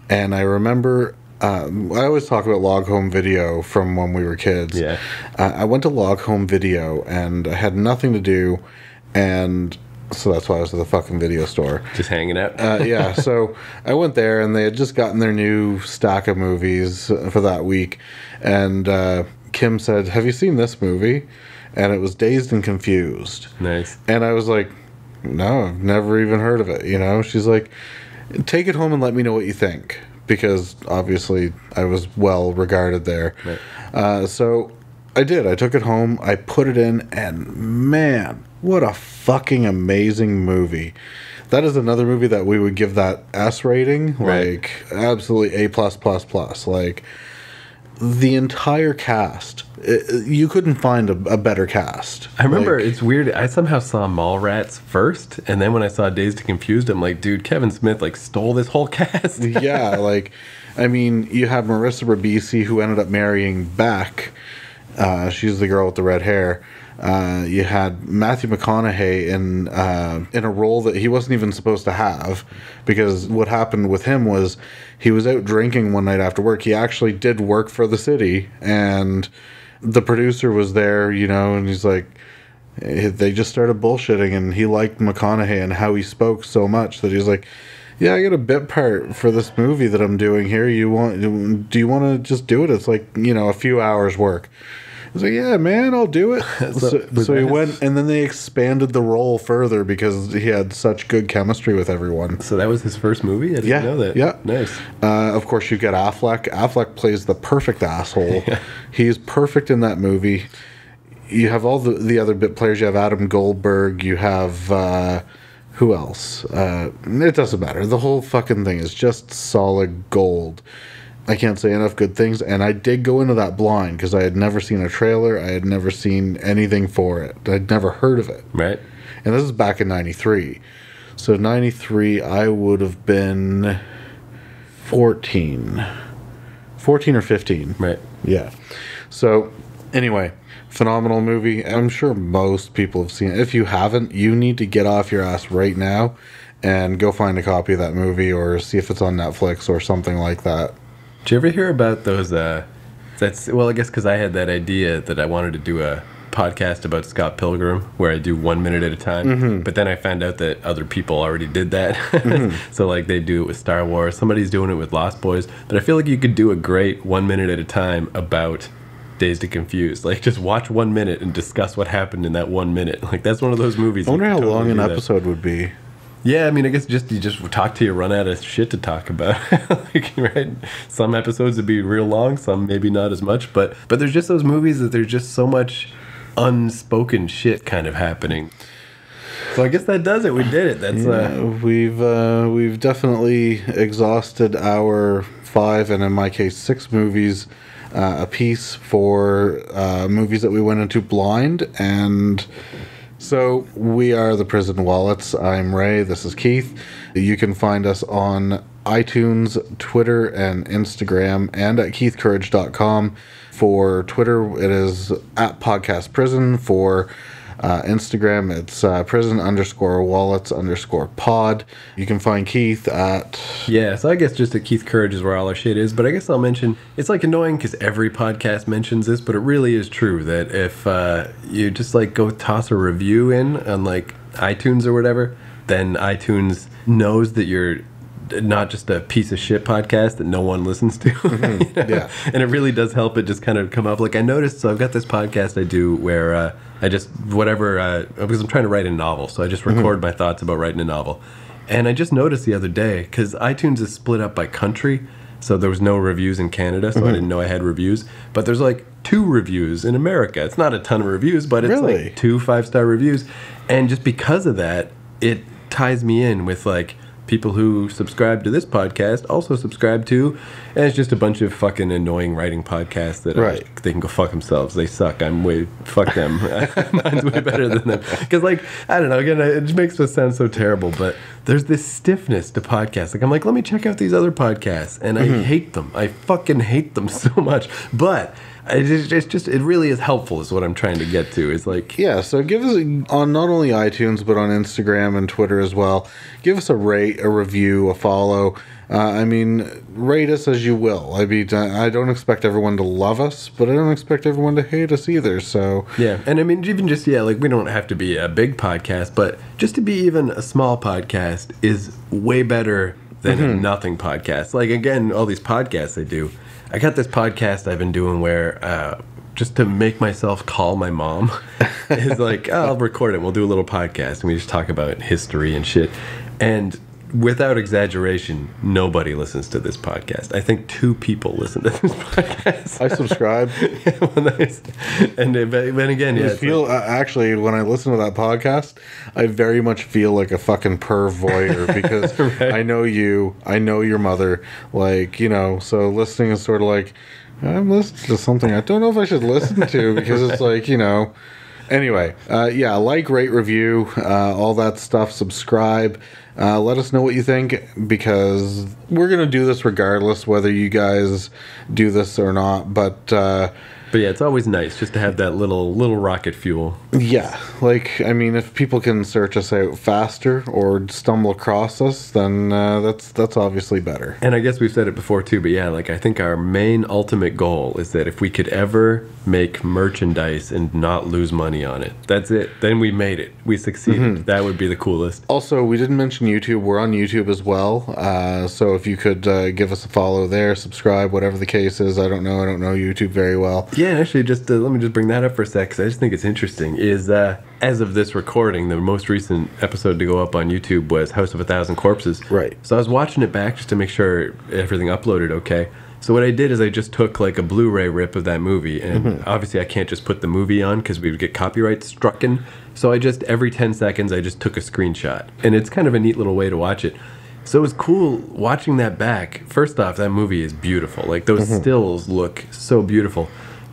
And I remember, I always talk about Log Home Video from when we were kids. Yeah. I went to Log Home Video, and I had nothing to do, and so that's why I was at the fucking video store. Just hanging out? Yeah, so I went there, and they had just gotten their new stack of movies for that week. And Kim said, "Have you seen this movie?" And it was Dazed and Confused. Nice. And I was like, no, I've never even heard of it, you know? She's like, take it home and let me know what you think. Because obviously I was well regarded there. Right. So I did. I took it home, I put it in, and man, what a fucking amazing movie. That is another movie that we would give that S rating. Right. Like, absolutely A+++. Like, the entire cast, you couldn't find a better cast. I remember, it's weird, I somehow saw Mallrats first, and then when I saw Dazed and Confused, I'm like, dude, Kevin Smith like stole this whole cast. Yeah, like, I mean, you have Marissa Ribisi, who ended up marrying Beck. She's the girl with the red hair. You had Matthew McConaughey in a role that he wasn't even supposed to have, because what happened with him was he was out drinking one night after work. He actually did work for the city, and the producer was there, you know, and he's like, they just started bullshitting, and he liked McConaughey and how he spoke so much that he's like, yeah, I got a bit part for this movie that I'm doing here. Do you want to just do it? It's like, you know, a few hours work. I was like, yeah, man, I'll do it. So he went, and then they expanded the role further because he had such good chemistry with everyone. So that was his first movie? I didn't know that. Yeah. Nice. Of course, you get Affleck. Affleck plays the perfect asshole. Yeah. He's perfect in that movie. You have all the other bit players. You have Adam Goldberg. You have... who else? It doesn't matter. The whole fucking thing is just solid gold. I can't say enough good things, and I did go into that blind because I had never seen a trailer. I had never seen anything for it. I'd never heard of it. Right. And this is back in 93. So 93, I would have been 14 or 15. Right. Yeah. So anyway, phenomenal movie. I'm sure most people have seen it. If you haven't, you need to get off your ass right now and go find a copy of that movie, or see if it's on Netflix or something like that. Did you ever hear about those, I guess because I had that idea that I wanted to do a podcast about Scott Pilgrim where I do 1 minute at a time, but then I found out that other people already did that. So like they do it with Star Wars, somebody's doing it with Lost Boys, but I feel like you could do a great 1 minute at a time about Dazed and Confused. Like, just watch 1 minute and discuss what happened in that 1 minute. Like, that's one of those movies. I wonder how long an episode would be. Yeah, I mean, I guess you just talk till you run out of shit to talk about. Like, right? Some episodes would be real long, some maybe not as much, but there's just those movies that there's just so much unspoken shit kind of happening. So I guess that does it. We did it. That's we've definitely exhausted our 5 and in my case 6 movies a piece for movies that we went into blind. And so we are the Prison Wallets. I'm Ray. This is Keith. You can find us on iTunes, Twitter, and Instagram, and at keithcourage.com. For Twitter, it is at Podcast Prison. For Instagram, it's prison_wallets_pod. You can find Keith at... Yeah, so I guess just at Keith Courage is where all our shit is. But I guess I'll mention, it's like annoying because every podcast mentions this, but it really is true that if you just like go toss a review in on like iTunes or whatever, then iTunes knows that you're not just a piece of shit podcast that no one listens to. Mm-hmm. You know? Yeah. And it really does help it just kind of come up. Like I noticed, so I've got this podcast I do where I just, because I'm trying to write a novel, so I just record my thoughts about writing a novel. And I just noticed the other day, because iTunes is split up by country, so there was no reviews in Canada, so I didn't know I had reviews. But there's like 2 reviews in America. It's not a ton of reviews, but it's like 2 5-star reviews. And just because of that, it ties me in with like people who subscribe to this podcast also subscribe to, and it's just a bunch of fucking annoying writing podcasts that they can go fuck themselves. They suck. Fuck them. Mine's way better than them. Because like, I don't know, again, it just makes us sound so terrible, but there's this stiffness to podcasts. Like I'm like, let me check out these other podcasts, and I hate them. I fucking hate them so much. But it really is helpful is what I'm trying to get to. It's like, yeah, so give us on not only iTunes but on Instagram and Twitter as well, give us a rate, a review, a follow. I mean, rate us as you will. I mean, I don't expect everyone to love us, but I don't expect everyone to hate us either. So yeah, and I mean, even just like we don't have to be a big podcast, but just to be even a small podcast is way better than a nothing podcast. Like again, all these podcasts I do. I got this podcast I've been doing where just to make myself call my mom is like, oh, I'll record it. We'll do a little podcast and we just talk about history and shit. And without exaggeration, nobody listens to this podcast. I think 2 people listen to this podcast. I subscribe. Yeah, well, nice. And then again, yeah. I feel actually when I listen to that podcast, I very much feel like a fucking perv voyeur because right. I know you, I know your mother, like, you know. So listening is sort of like I'm listening to something I don't know if I should listen to because right. It's like, you know. Anyway, yeah, like, rate, review, all that stuff. Subscribe. Let us know what you think because we're going to do this regardless whether you guys do this or not. But yeah, it's always nice just to have that little rocket fuel. Yeah, like, I mean, if people can search us out faster or stumble across us, then that's obviously better. And I guess we've said it before too, but yeah, like I think our main ultimate goal is that if we could ever make merchandise and not lose money on it, that's it. Then we made it. We succeeded. That would be the coolest. Also, we didn't mention YouTube. We're on YouTube as well. So if you could give us a follow there, subscribe, whatever the case is. I don't know YouTube very well. Yeah, actually, just let me just bring that up for a sec, because I just think it's interesting, is as of this recording, the most recent episode to go up on YouTube was House of a Thousand Corpses. Right. So I was watching it back just to make sure everything uploaded okay. So what I did is I just took like a Blu-ray rip of that movie, and obviously I can't just put the movie on because we would get copyright strucken. So I just, every 10 seconds, I just took a screenshot. And it's kind of a neat little way to watch it. So it was cool watching that back. First off, that movie is beautiful. Like, those stills look so beautiful.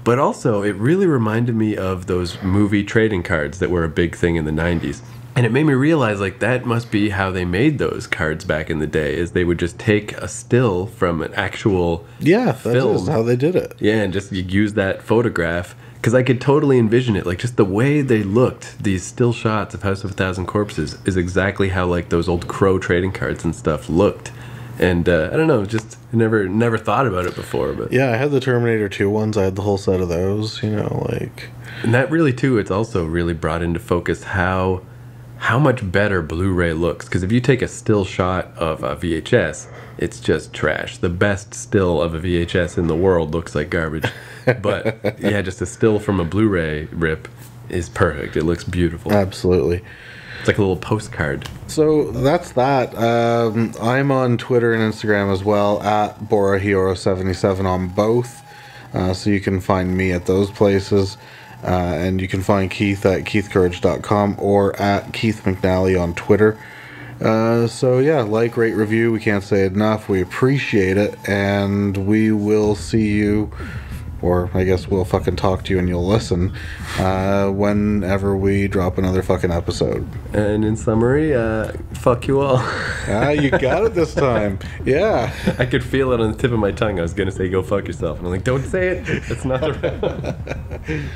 But also, it really reminded me of those movie trading cards that were a big thing in the 90s. And it made me realize, like, that must be how they made those cards back in the day, is they would just take a still from an actual film. That's how they did it. Yeah, and just use that photograph. Because I could totally envision it. Like, just the way they looked, these still shots of House of a Thousand Corpses, is exactly how, like, those old Crow trading cards and stuff looked. And I don't know, just never thought about it before. But yeah, I had the Terminator 2 ones. I had the whole set of those, you know, like. And that really, too, it's also really brought into focus how much better Blu-ray looks. Because if you take a still shot of a VHS, it's just trash. The best still of a VHS in the world looks like garbage. But yeah, just a still from a Blu-ray rip is perfect. It looks beautiful. Absolutely. It's like a little postcard. So that's that. I'm on Twitter and Instagram as well, at BoraHero77 on both. So you can find me at those places. And you can find Keith at keithcourage.com or at Keith McNally on Twitter. So yeah, like, rate, review. We can't say it enough. We appreciate it. And we will see you, or I guess we'll fucking talk to you and you'll listen whenever we drop another fucking episode. And in summary, fuck you all. You got it this time. Yeah. I could feel it on the tip of my tongue. I was going to say, go fuck yourself. And I'm like, don't say it. It's not the right one.